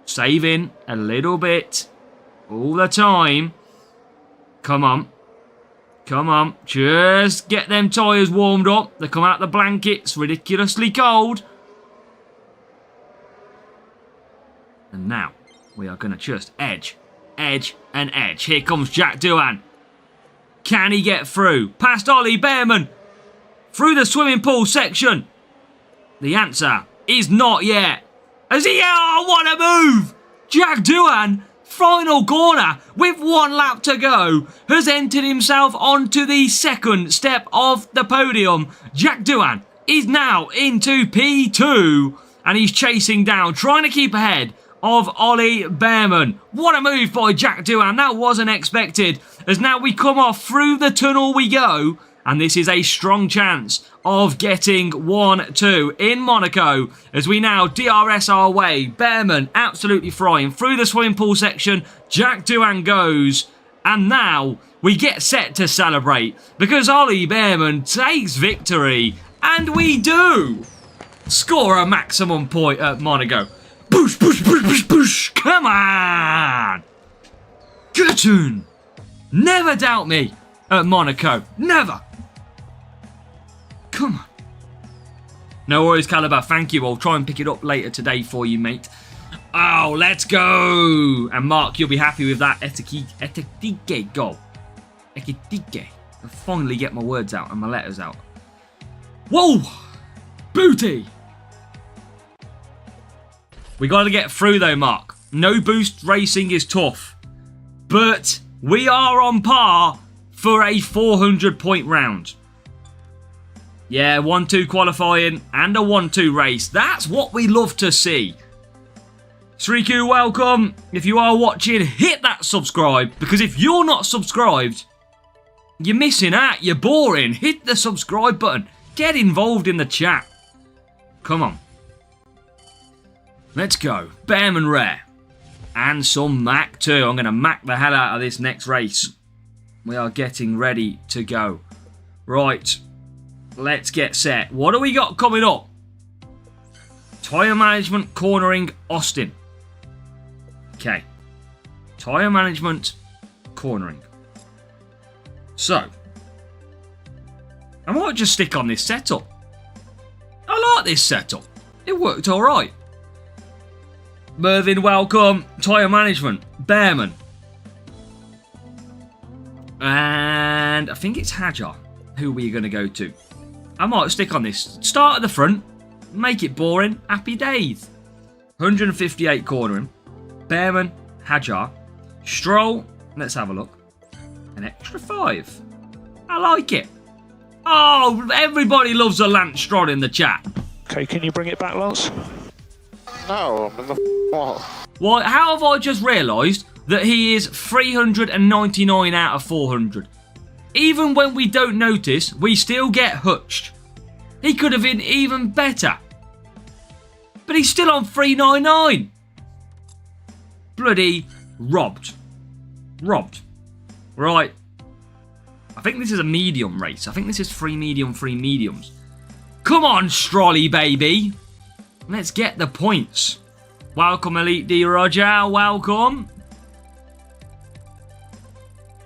Speaker 2: Saving a little bit all the time. Come on. Come on. Just get them tyres warmed up. They come out the blankets. Ridiculously cold. And now we are going to just edge, and edge. Here comes Jack Doohan. Can he get through? Past Ollie Behrman. Through the swimming pool section. The answer is not yet. As he... Oh, what a move! Jack Doohan, final corner with 1 lap to go, has entered himself onto the second step of the podium. Jack Doohan is now into P2 and he's chasing down, trying to keep ahead of Ollie Behrman. What a move by Jack Doohan. That wasn't expected. As now we come off through the tunnel we go. And this is a strong chance of getting 1-2 in Monaco. As we now DRS our way. Behrman absolutely flying through the swimming pool section. Jack Doohan goes. And now we get set to celebrate. Because Ollie Behrman takes victory. And we do. Score a maximum point at Monaco. Push, push, push, push, push. Come on. Get in. Never doubt me at Monaco. Never. Come on. No worries, Caliber. Thank you. I'll try and pick it up later today for you, mate. Oh, let's go. And Mark, you'll be happy with that Etetique goal. Etetique. I finally get my words out and my letters out. Whoa. Booty. We got to get through though, Mark. No boost racing is tough. But we are on par for a 400-point round. Yeah, 1-2 qualifying and a 1-2 race. That's what we love to see. Sriku, welcome. If you are watching, hit that subscribe. Because if you're not subscribed, you're missing out. You're boring. Hit the subscribe button. Get involved in the chat. Come on. Let's go. Bearman Rare. And some Mac too. I'm going to Mac the hell out of this next race. We are getting ready to go. Right. Let's get set. What do we got coming up? Tyre management, cornering, Austin. Okay. Tyre management, cornering. So. I might just stick on this setup. I like this setup. It worked alright. Mervyn, welcome. Tyre management, Bearman. And I think it's Hajar. Who we're going to go to. I might stick on this. Start at the front. Make it boring. Happy days. 158 cornering. Bearman, Hajar. Stroll. Let's have a look. An extra 5. I like it. Oh, everybody loves a Lance Stroll in the chat.
Speaker 5: Okay, can you bring it back, Lance?
Speaker 4: No, I'm in the what?
Speaker 2: Well, how have I just realised that he is 399 out of 400? Even when we don't notice, we still get hutched. He could have been even better. But he's still on 399. Bloody robbed. Robbed. Right. I think this is a medium race. I think this is 3 medium, 3 mediums. Come on, Strolly, baby. Let's get the points. Welcome, Elite D. Roger. Welcome.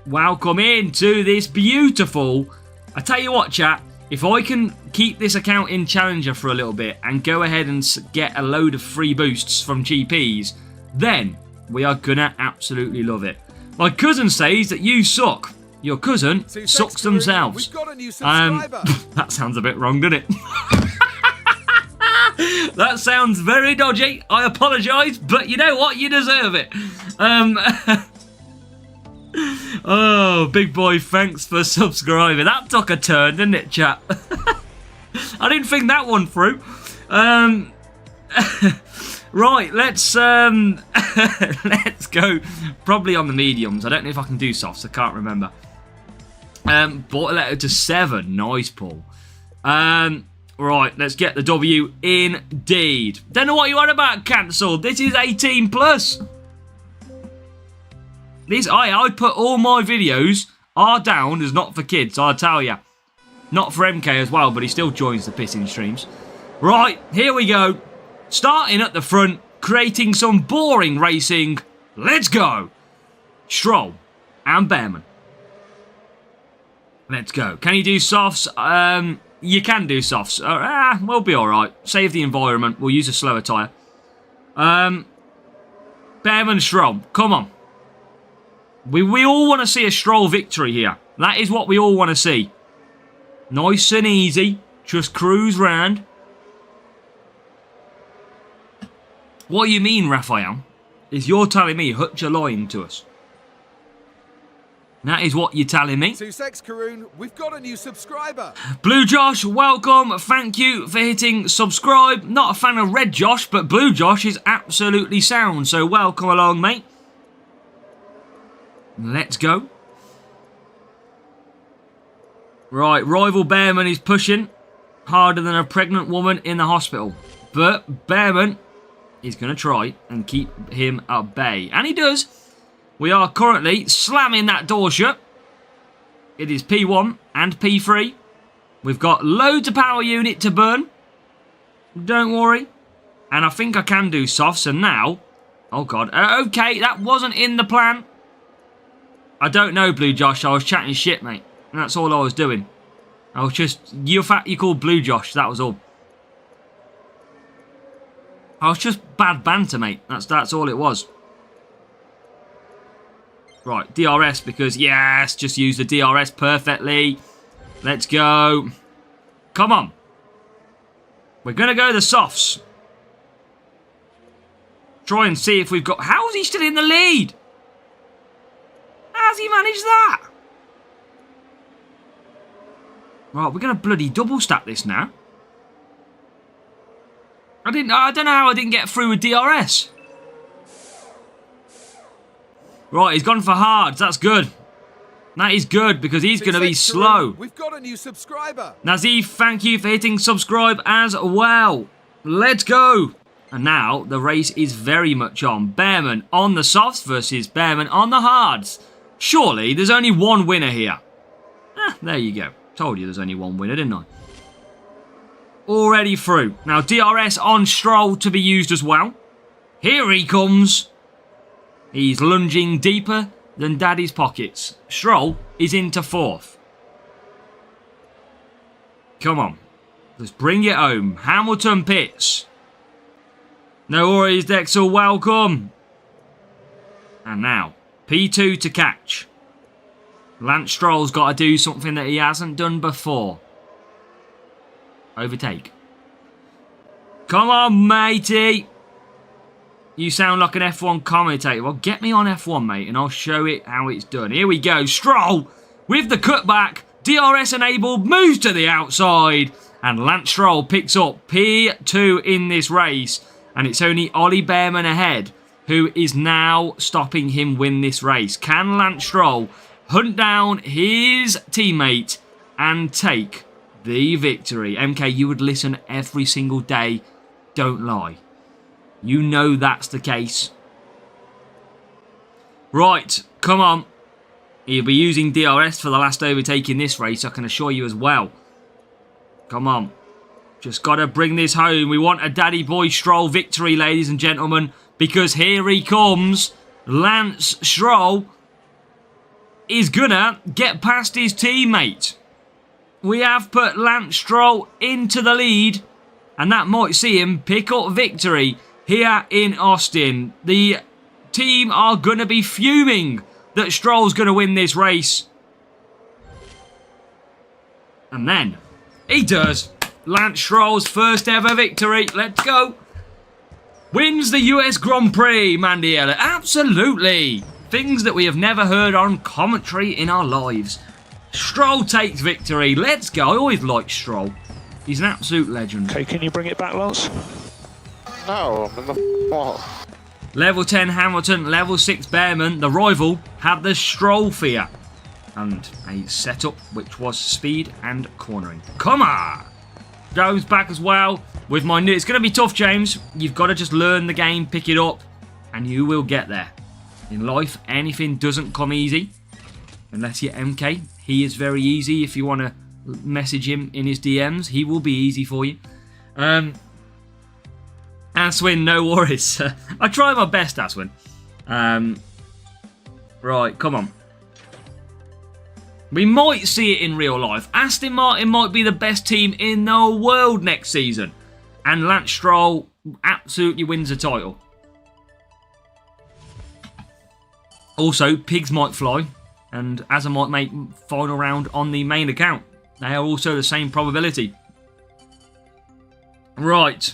Speaker 2: Welcome into this beautiful... I tell you what, chat. If I can keep this account in Challenger for a little bit and go ahead and get a load of free boosts from GPs, then we are gonna absolutely love it. My cousin says that you suck. Your cousin sucks themselves.
Speaker 3: We've got a new subscriber.
Speaker 2: That sounds a bit wrong, doesn't it? That sounds very dodgy. I apologise, but you know what? You deserve it. Oh, big boy, thanks for subscribing. That took a turn, didn't it, chat? I didn't think that one through. Right, let's let's go. Probably on the mediums. I don't know if I can do softs. I can't remember. Bought a letter to 7. Nice, Paul. Right, let's get the W indeed. Don't know what you want about cancelled. This is 18 plus. I put all my videos are down as not for kids, I tell ya. Not for MK as well, but he still joins the pissing streams. Right, here we go. Starting at the front, creating some boring racing. Let's go. Stroll and Bearman. Let's go. Can you do softs? You can do softs. We'll be alright. Save the environment. We'll use a slower tyre. Bearman, Stroll. Come on. We all want to see a Stroll victory here. That is what we all want to see. Nice and easy. Just cruise round. What you mean, Raphael, is you're telling me Hutch are lying to us. That is what you're telling me.
Speaker 3: Sussex Karoon, we've got a new subscriber.
Speaker 2: Blue Josh, welcome. Thank you for hitting subscribe. Not a fan of Red Josh, but Blue Josh is absolutely sound. So welcome along, mate. Let's go. Right, rival Bearman is pushing harder than a pregnant woman in the hospital. But Bearman is going to try and keep him at bay. And he does. We are currently slamming that door shut. It is P1 and P3. We've got loads of power unit to burn. Don't worry. And I think I can do softs. And now... Oh, God. Okay, that wasn't in the plan. I don't know, Blue Josh. I was chatting shit, mate. And that's all I was doing. I was just... You called Blue Josh. That was all. I was just bad banter, mate. That's all it was. Right, DRS because, yes, just use the DRS perfectly. Let's go. Come on. We're going to go the softs. Try and see if we've got... How is he still in the lead? How's he managed that? Right, we're going to bloody double stack this now. I don't know how I didn't get through with DRS. Right, he's gone for hards. That's good. That is good because he's going to be slow.
Speaker 3: We've got a new subscriber.
Speaker 2: Nazif, thank you for hitting subscribe as well. Let's go. And now the race is very much on. Bearman on the softs versus Bearman on the hards. Surely there's only one winner here. There you go. Told you there's only one winner, didn't I? Already through. Now DRS on Stroll to be used as well. Here he comes. He's lunging deeper than Daddy's pockets. Stroll is into fourth. Come on. Let's bring it home. Hamilton pits. No worries, Dexel. Welcome. And now, P2 to catch. Lance Stroll's got to do something that he hasn't done before. Overtake. Come on, matey. You sound like an F1 commentator. Well, get me on F1, mate, and I'll show it how it's done. Here we go. Stroll with the cutback. DRS enabled. Moves to the outside. And Lance Stroll picks up P2 in this race. And it's only Ollie Bearman ahead, who is now stopping him win this race. Can Lance Stroll hunt down his teammate and take the victory? MK, you would listen every single day. Don't lie. You know that's the case. Right, come on. He'll be using DRS for the last overtake in this race, I can assure you as well. Come on. Just got to bring this home. We want a Daddy Boy Stroll victory, ladies and gentlemen, because here he comes. Lance Stroll is gonna get past his teammate. We have put Lance Stroll into the lead, and that might see him pick up victory here in Austin. The team are going to be fuming that Stroll's going to win this race. And then he does. Lance Stroll's first ever victory. Let's go. Wins the US Grand Prix, Mandiella. Absolutely. Things that we have never heard on commentary in our lives. Stroll takes victory. Let's go. I always liked Stroll. He's an absolute legend.
Speaker 5: Okay, can you bring it back, Lance?
Speaker 4: No, I'm in the wall.
Speaker 2: Level 10 Hamilton, level 6 Bearman, the rival, had the Stroll fear. And a setup which was speed and cornering. Come on! Goes back as well with my new... It's going to be tough, James. You've got to just learn the game, pick it up, and you will get there. In life, anything doesn't come easy. Unless you're MK. He is very easy. If you want to message him in his DMs, he will be easy for you. Aswin, no worries. I try my best, Aswin. Right, come on. We might see it in real life. Aston Martin might be the best team in the world next season. And Lance Stroll absolutely wins the title. Also, pigs might fly. And Asa might make final round on the main account. They are also the same probability. Right.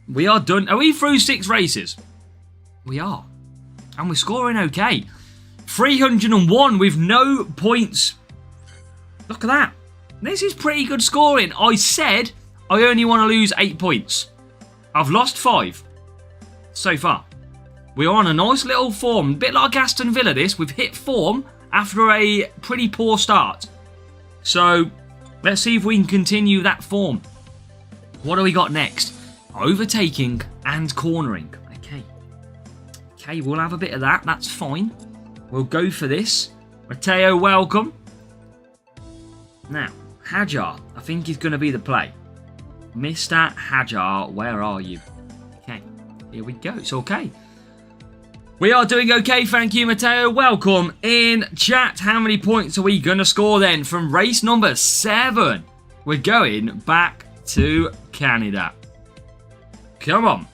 Speaker 2: We are done. Are we through 6 races? We are. And we're scoring okay. 301 with no points. Look at that. This is pretty good scoring. I said I only want to lose 8 points. I've lost 5 so far. We're on a nice little form. A bit like Aston Villa this. We've hit form after a pretty poor start. So let's see if we can continue that form. What do we got next? Overtaking and cornering. Okay, we'll have a bit of that. That's fine. We'll go for this. Matteo, welcome. Now, Hajar, I think is going to be the play. Mr. Hajar, where are you? Okay, here we go. It's okay. We are doing okay, thank you, Matteo. Welcome in chat. How many points are we going to score then from race number 7? We're going back to Canada. Come on.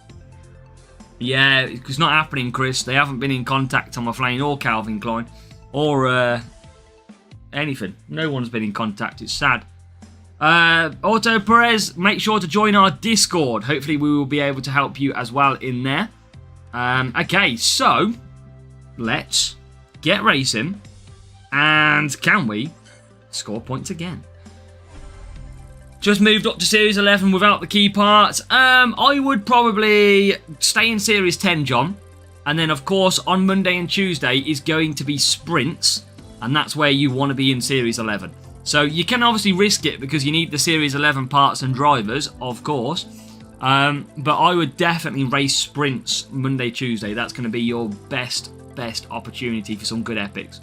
Speaker 2: Yeah, it's not happening, Chris. They haven't been in contact on McLean or Calvin Klein or anything. No one's been in contact. It's sad. Auto Perez, make sure to join our Discord. Hopefully we will be able to help you as well in there. Okay, so let's get racing. And can we score points again? Just moved up to Series 11 without the key parts. I would probably stay in Series 10, John. And then, of course, on Monday and Tuesday is going to be sprints. And that's where you want to be in Series 11. So you can obviously risk it because you need the Series 11 parts and drivers, of course. But I would definitely race sprints Monday, Tuesday. That's going to be your best opportunity for some good epics.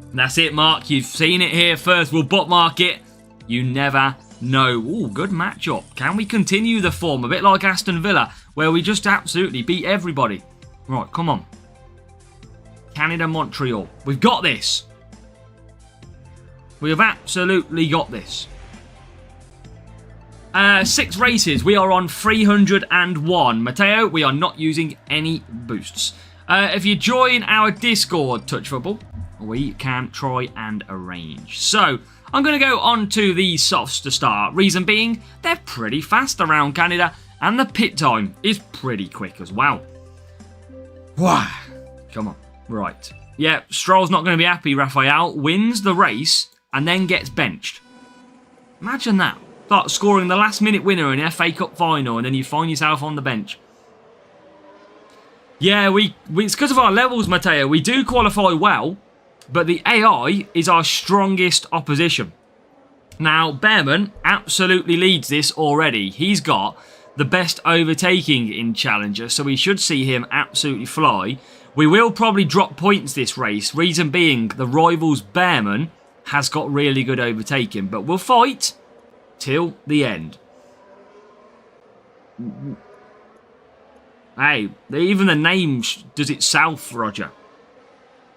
Speaker 2: And that's it, Mark. You've seen it here first. We'll bookmark it. You never know. Ooh, good matchup. Can we continue the form? A bit like Aston Villa, where we just absolutely beat everybody. Right, come on. Canada, Montreal. We've got this. We have absolutely got this. 6 races. We are on 301. Matteo, we are not using any boosts. If you join our Discord, Touch Football, we can try and arrange. So, I'm going to go on to the softs to start. Reason being, they're pretty fast around Canada, and the pit time is pretty quick as well. Wow. Come on. Right. Yeah, Stroll's not going to be happy. Raphael wins the race and then gets benched. Imagine that. Start scoring the last-minute winner in an FA Cup final, and then you find yourself on the bench. Yeah, it's because of our levels, Matteo. We do qualify well, but the AI is our strongest opposition. Now, Behrman absolutely leads this already. He's got the best overtaking in Challenger, so we should see him absolutely fly. We will probably drop points this race, reason being the rivals Behrman has got really good overtaking, but we'll fight till the end. Hey, even the name does itself, Roger.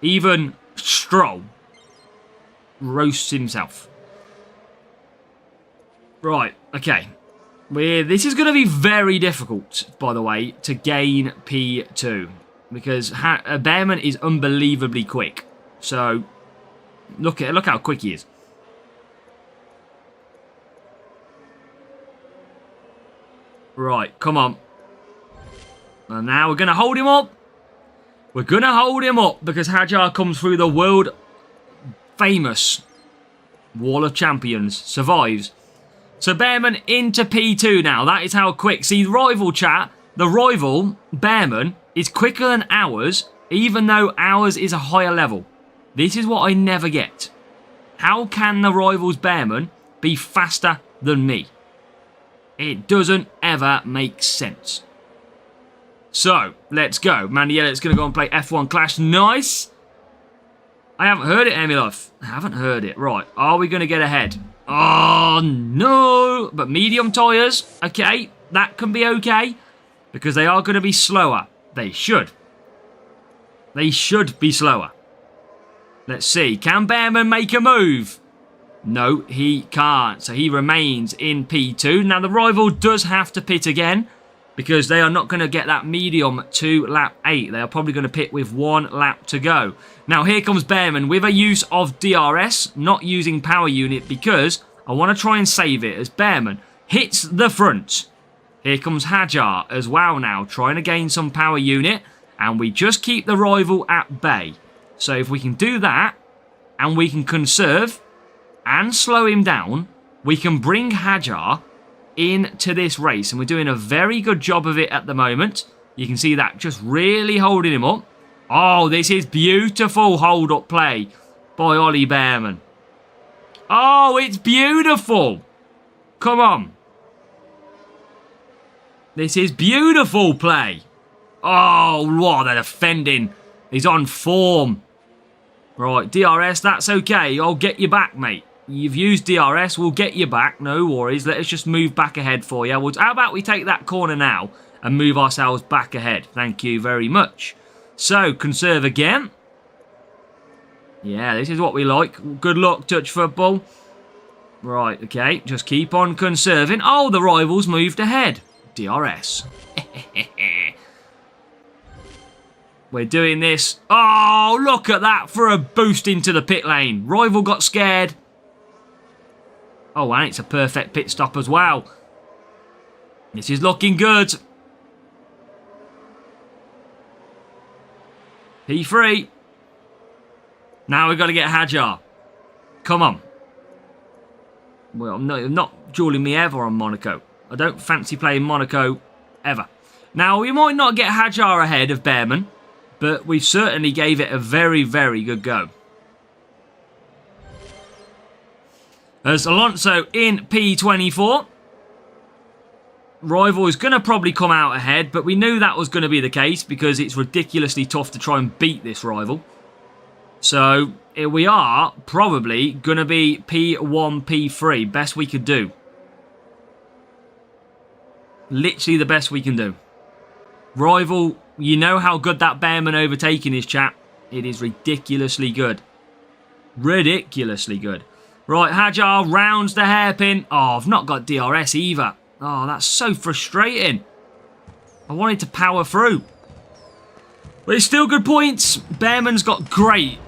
Speaker 2: Even Stroll roasts himself. Right, okay. This is going to be very difficult, by the way, to gain P2. Because Behrman is unbelievably quick. So, look how quick he is. Right, come on. And now we're going to hold him up. We're going to hold him up because Hajar comes through the world famous Wall of Champions. Survives. So Behrman into P2 now. That is how quick. See, rival chat. The rival, Behrman, is quicker than ours, even though ours is a higher level. This is what I never get. How can the rival's Behrman be faster than me? It doesn't ever make sense. So, let's go. Mandiella's going to go and play F1 Clash. Nice. I haven't heard it, Emilov. I haven't heard it. Right. Are we going to get ahead? Oh, no. But medium tyres. Okay. That can be okay. Because they are going to be slower. They should. They should be slower. Let's see. Can Behrman make a move? No, he can't. So he remains in P2. Now, the rival does have to pit again. Because they are not going to get that medium to lap 8. They are probably going to pit with 1 lap to go. Now, here comes Behrman with a use of DRS. Not using power unit because I want to try and save it as Behrman hits the front. Here comes Hajar as well now. Trying to gain some power unit. And we just keep the rival at bay. So if we can do that. And we can conserve. And slow him down. We can bring Hajar into this race, and we're doing a very good job of it at the moment. You can see that just really holding him up. Oh, this is beautiful hold-up play by Ollie Behrman. Oh, it's beautiful. Come on. This is beautiful play. Oh, what the defending. He's on form. Right, DRS, that's okay. I'll get you back, mate. You've used DRS. We'll get you back. No worries. Let us just move back ahead for you. How about we take that corner now and move ourselves back ahead? Thank you very much. So, conserve again. Yeah, this is what we like. Good luck, touch football. Right, okay. Just keep on conserving. Oh, the rivals moved ahead. DRS. We're doing this. Oh, look at that for a boost into the pit lane. Rival got scared. Oh, and it's a perfect pit stop as well. This is looking good. P3. Now we've got to get Hajar. Come on. Well, no, not dueling me ever on Monaco. I don't fancy playing Monaco ever. Now, we might not get Hajar ahead of Behrman, but we certainly gave it a very, very good go. As Alonso in P24. Rival is going to probably come out ahead, but we knew that was going to be the case because it's ridiculously tough to try and beat this rival. So, here we are probably going to be P1, P3. Best we could do. Literally the best we can do. Rival, you know how good that Behrman overtaking is, chap. It is ridiculously good. Ridiculously good. Right, Hajar rounds the hairpin. Oh, I've not got DRS either. Oh, that's so frustrating. I wanted to power through. But it's still good points. Behrman's got great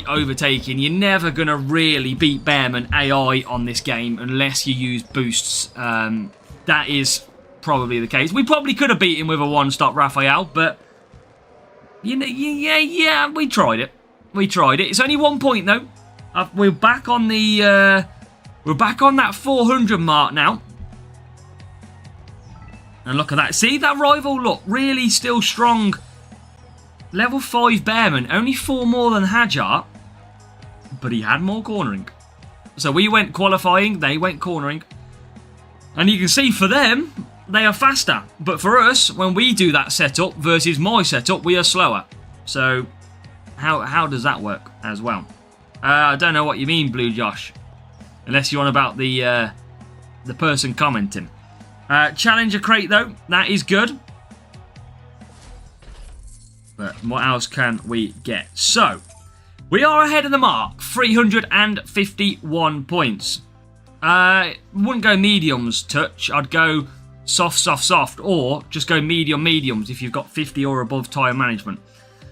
Speaker 2: overtaking. You're never going to really beat Behrman AI on this game unless you use boosts. That is probably the case. We probably could have beat him with a one-stop Raphael, but you know, yeah, we tried it. We tried it. It's only 1 point though. We're back on the we're back on that 400 mark now. And look at that. See that rival? Look, really still strong. Level 5 Behrman, only 4 more than Hajar, but he had more cornering. So we went qualifying, they went cornering. And you can see for them, they are faster. But for us, when we do that setup versus my setup, we are slower. So how does that work as well? I don't know what you mean, Blue Josh. Unless you're on about the person commenting. Challenger crate though, that is good. But what else can we get? So, we are ahead of the mark. 351 points. Wouldn't go mediums touch. I'd go soft, or just go mediums if you've got 50 or above tyre management.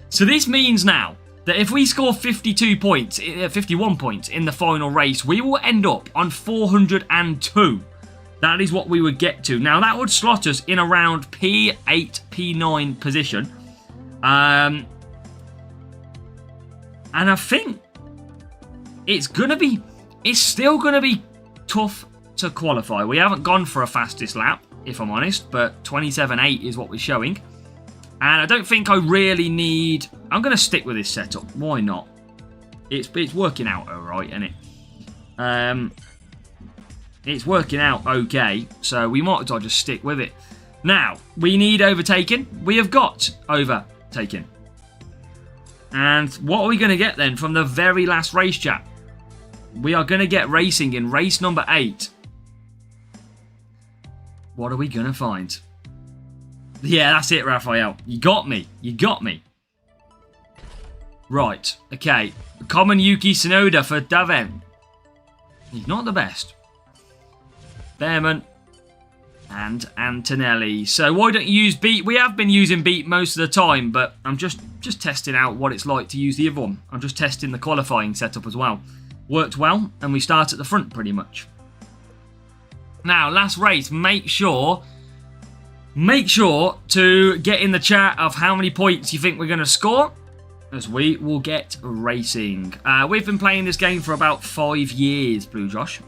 Speaker 2: So this means now that if we score 51 points in the final race, we will end up on 402. That is what we would get to. Now, that would slot us in around P8, P9 position. And I think it's still going to be tough to qualify. We haven't gone for a fastest lap, if I'm honest, but 27.8 is what we're showing. And I don't think I really need... I'm going to stick with this setup. Why not? It's working out alright, isn't it? It's working out okay, so we might as well just stick with it. Now, we need overtaking. We have got overtaking. And what are we going to get then from the very last race, chat? We are going to get racing in race number 8. What are we going to find? Yeah, that's it, Raphael. You got me. You got me. Right, okay. Common Yuki Tsunoda for Daven. He's not the best. Behrman and Antonelli. So why don't you use Beat? We have been using Beat most of the time, but I'm just testing out what it's like to use the other one. I'm just testing the qualifying setup as well. Worked well, and we start at the front pretty much. Now, last race, make sure to get in the chat of how many points you think we're going to score, as we will get racing. We've been playing this game for about 5 years, Blue Josh.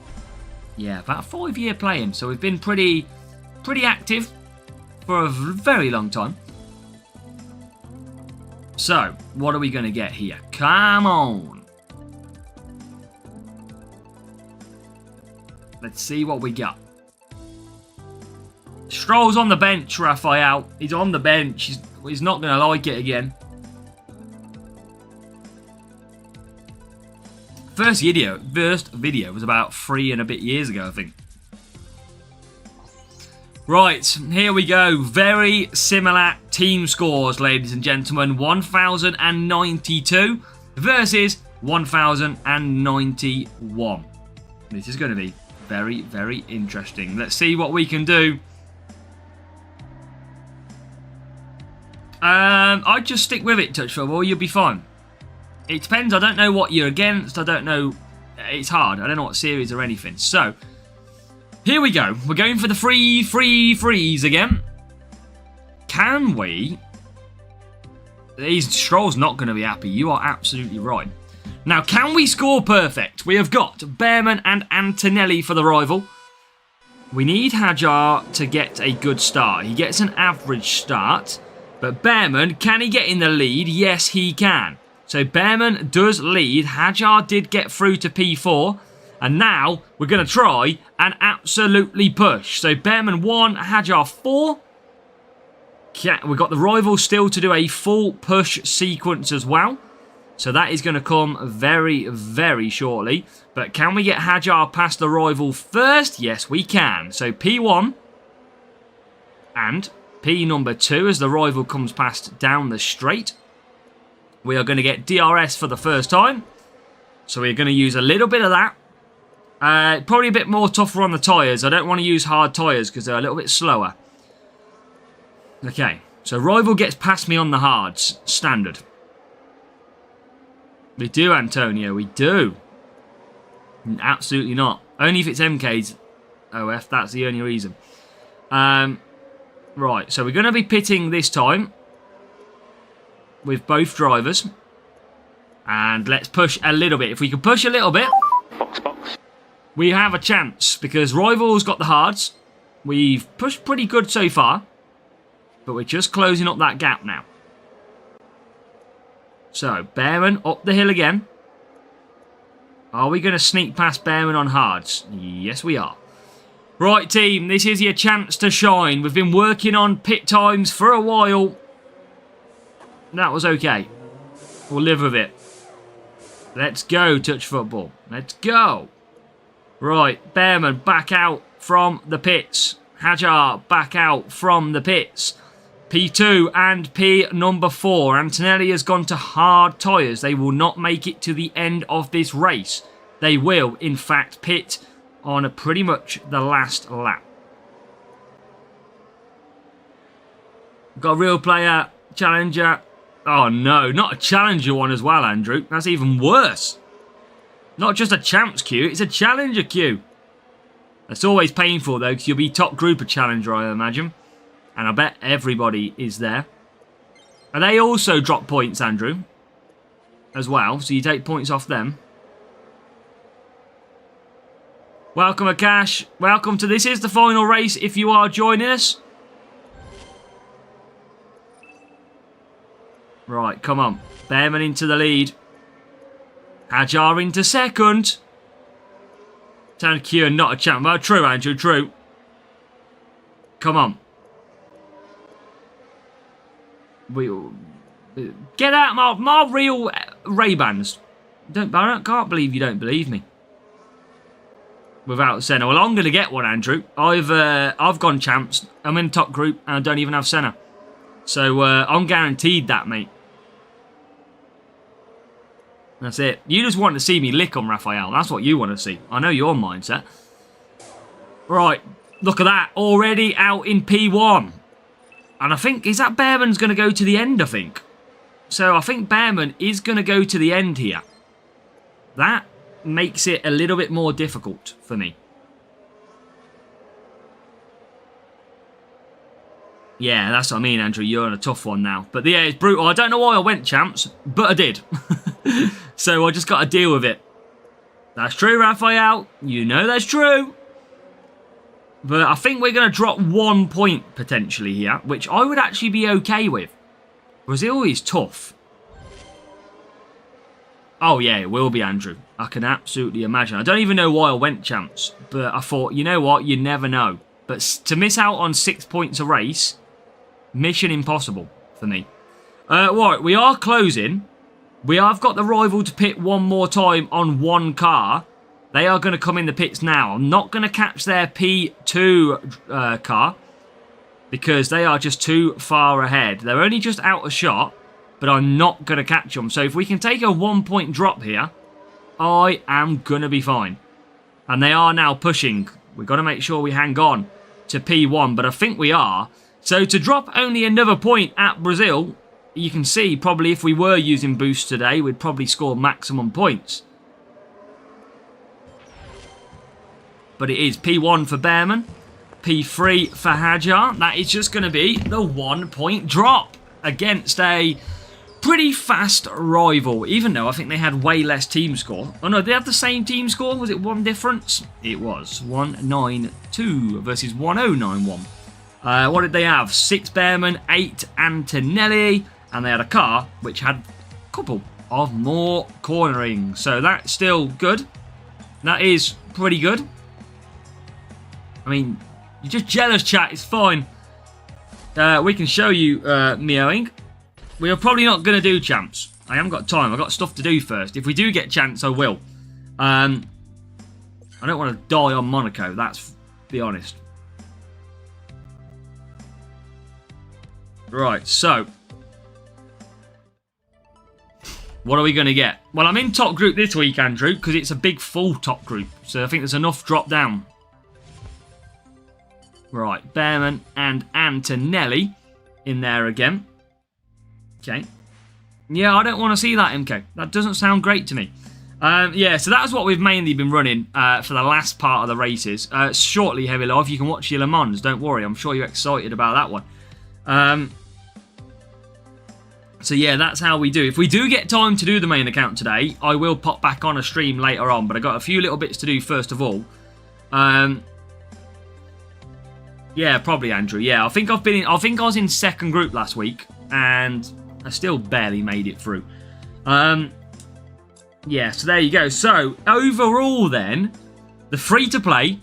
Speaker 2: Yeah, about a 5-year playing, so we've been pretty active for a very long time. So, what are we going to get here? Come on. Let's see what we got. Stroll's on the bench, Raphael. He's on the bench. He's not going to like it again. First video was about 3 and a bit years ago, I think. Right, here we go. Very similar team scores, ladies and gentlemen. 1,092 versus 1,091. This is going to be very, very interesting. Let's see what we can do. I'd just stick with it, touch football. You'll be fine. It depends. I don't know what you're against. I don't know. It's hard. I don't know what series or anything. So, here we go. We're going for the freeze again. Can we? Stroll's not going to be happy. You are absolutely right. Now, can we score perfect? We have got Bearman and Antonelli for the rival. We need Hajar to get a good start. He gets an average start. But Bearman, can he get in the lead? Yes, he can. So Bearman does lead. Hajar did get through to P4. And now we're going to try and absolutely push. So Bearman 1, Hajar 4. We've got the rival still to do a full push sequence as well. So that is going to come very, very shortly. But can we get Hajar past the rival first? Yes, we can. So P1 and P number 2 as the rival comes past down the straight. We are going to get DRS for the first time. So we're going to use a little bit of that. Probably a bit more tougher on the tyres. I don't want to use hard tyres because they're a little bit slower. Okay, so rival gets past me on the hards. Standard. We do, Antonio. We do. Absolutely not. Only if it's MK's OF. That's the only reason. Right, so we're going to be pitting this time with both drivers. And let's push a little bit. If we can push a little bit, we have a chance because rival's got the hards. We've pushed pretty good so far. But we're just closing up that gap now. So, Bearman up the hill again. Are we going to sneak past Bearman on hards? Yes, we are. Right, team, this is your chance to shine. We've been working on pit times for a while. That was okay. We'll live with it. Let's go, touch football. Let's go. Right, Bearman back out from the pits. Hajar back out from the pits. P2 and P number 4. Antonelli has gone to hard tyres. They will not make it to the end of this race. They will, in fact, pit on pretty much the last lap. Got a real player, challenger. Oh no, not a challenger one as well, Andrew. That's even worse. Not just a champs queue, it's a challenger queue. That's always painful though, because you'll be top group of challenger, I imagine. And I bet everybody is there. And they also drop points, Andrew. As well, so you take points off them. Welcome, Akash. Welcome to this is the final race if you are joining us. Right, come on. Bearman into the lead. Hajar into second. Tankier, not a champ. Well, true, Andrew, true. Come on. Get out my real Ray-Bans. Can't believe you don't believe me. Without Senna. Well, I'm going to get one, Andrew. I've gone champs. I'm in the top group and I don't even have Senna. So I'm guaranteed that, mate. That's it. You just want to see me lick on Raphael. That's what you want to see. I know your mindset. Right. Look at that. Already out in P1. And I think, is that Bearman's going to go to the end, I think. So I think Bearman is going to go to the end here. That makes it a little bit more difficult for me. Yeah, that's what I mean, Andrew. You're on a tough one now. But yeah, it's brutal. I don't know why I went champs, but I did. So I just got to deal with it. That's true, Raphael. You know that's true. But I think we're going to drop 1 point potentially here, which I would actually be okay with. Brazil is tough. Oh yeah, it will be, Andrew. I can absolutely imagine. I don't even know why I went champs, but I thought, you know what, you never know. But to miss out on 6 points a race, mission impossible for me. Right, we are closing. We have got the rival to pit one more time on one car. They are going to come in the pits now. I'm not going to catch their P2 car because they are just too far ahead. They're only just out of shot, but I'm not going to catch them. So if we can take a 1 point drop here, I am going to be fine. And they are now pushing. We've got to make sure we hang on to P1, but I think we are. So to drop only another point at Brazil, you can see probably if we were using boost today, we'd probably score maximum points. But it is P1 for Behrman, P3 for Hajar. That is just going to be the 1 point drop against a pretty fast rival, even though I think they had way less team score. Oh no, they have the same team score. Was it one difference? It was 192 versus 1091. What did they have? 6 Behrman, 8 Antonelli, and they had a car which had a couple of more cornering. So that's still good. That is pretty good. I mean, you're just jealous, chat. It's fine. We can show you meowing. We are probably not going to do champs. I haven't got time. I've got stuff to do first. If we do get chance, I will. I don't want to die on Monaco. That's be honest. Right, so. What are we going to get? Well, I'm in top group this week, Andrew, because it's a big full top group. So I think there's enough drop down. Right, Behrman and Antonelli in there again. Okay. Yeah, I don't want to see that, MK. That doesn't sound great to me. Yeah, so that's what we've mainly been running for the last part of the races. Shortly, Heavy Life, you can watch your Le Mans. Don't worry, I'm sure you're excited about that one. So yeah, that's how we do. If we do get time to do the main account today, I will pop back on a stream later on. But I got a few little bits to do first of all. Yeah, probably Andrew. Yeah, I think I was in second group last week, and I still barely made it through. Yeah, so there you go. So overall, then, the free-to-play,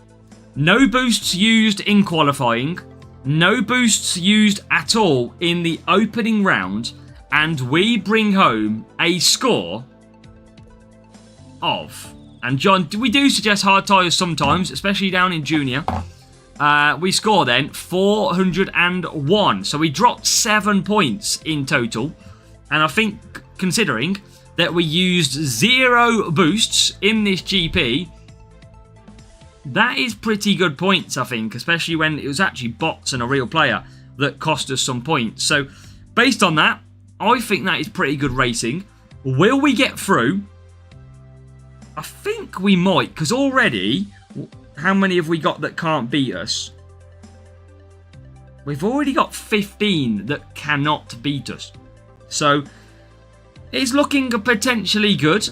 Speaker 2: no boosts used in qualifying, no boosts used at all in the opening round, and we bring home a score of. And John, we do suggest hard tyres sometimes, especially down in junior. We score then 401. So we dropped 7 points in total. And I think, considering that we used 0 boosts in this GP, that is pretty good points, I think. Especially when it was actually bots and a real player that cost us some points. So, based on that, I think that is pretty good racing. Will we get through? I think we might, because already, how many have we got that can't beat us? We've already got 15 that cannot beat us. So, it's looking potentially good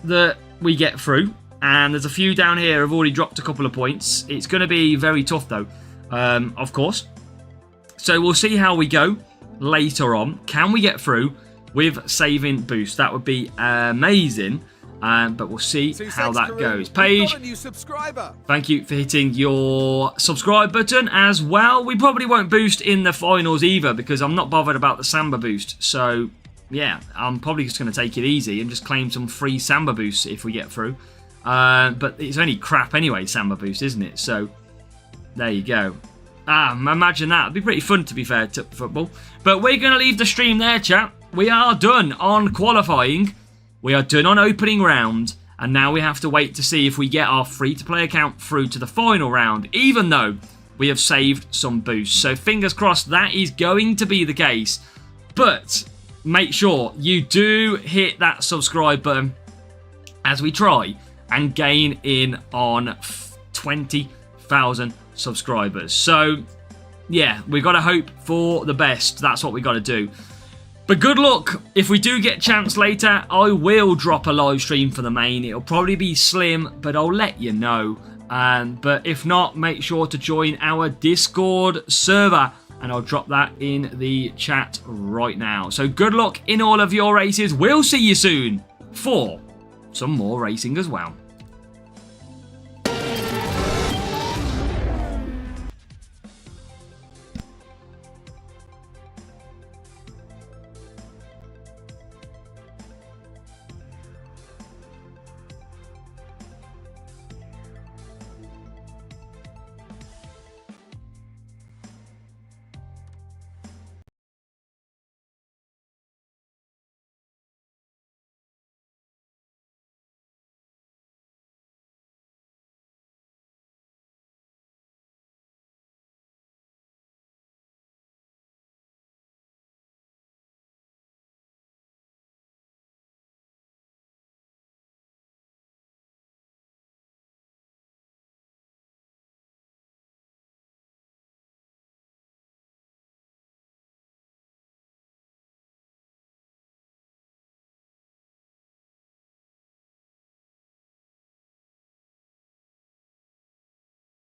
Speaker 2: that we get through. And there's a few down here have already dropped a couple of points. It's going to be very tough, though, of course. So, we'll see how we go later on. Can we get through with saving boost? That would be amazing. But we'll see how that goes. Paige, thank you for hitting your subscribe button as well. We probably won't boost in the finals either because I'm not bothered about the Samba boost. So, yeah, I'm probably just going to take it easy and just claim some free Samba boosts if we get through. But it's only crap anyway, Samba boost, isn't it? So, there you go. Imagine that. It'd be pretty fun, to be fair, to football. But we're going to leave the stream there, chat. We are done on qualifying. We are done on opening round. And now we have to wait to see if we get our free-to-play account through to the final round, even though we have saved some boosts. So fingers crossed that is going to be the case. But make sure you do hit that subscribe button as we try and gain in on 20,000 subscribers. So, yeah, we've got to hope for the best. That's what we got to do. But good luck. If we do get a chance later, I will drop a live stream for the main. It'll probably be slim, but I'll let you know. But if not, make sure to join our Discord server, and I'll drop that in the chat right now. So good luck in all of your races. We'll see you soon for some more racing as well.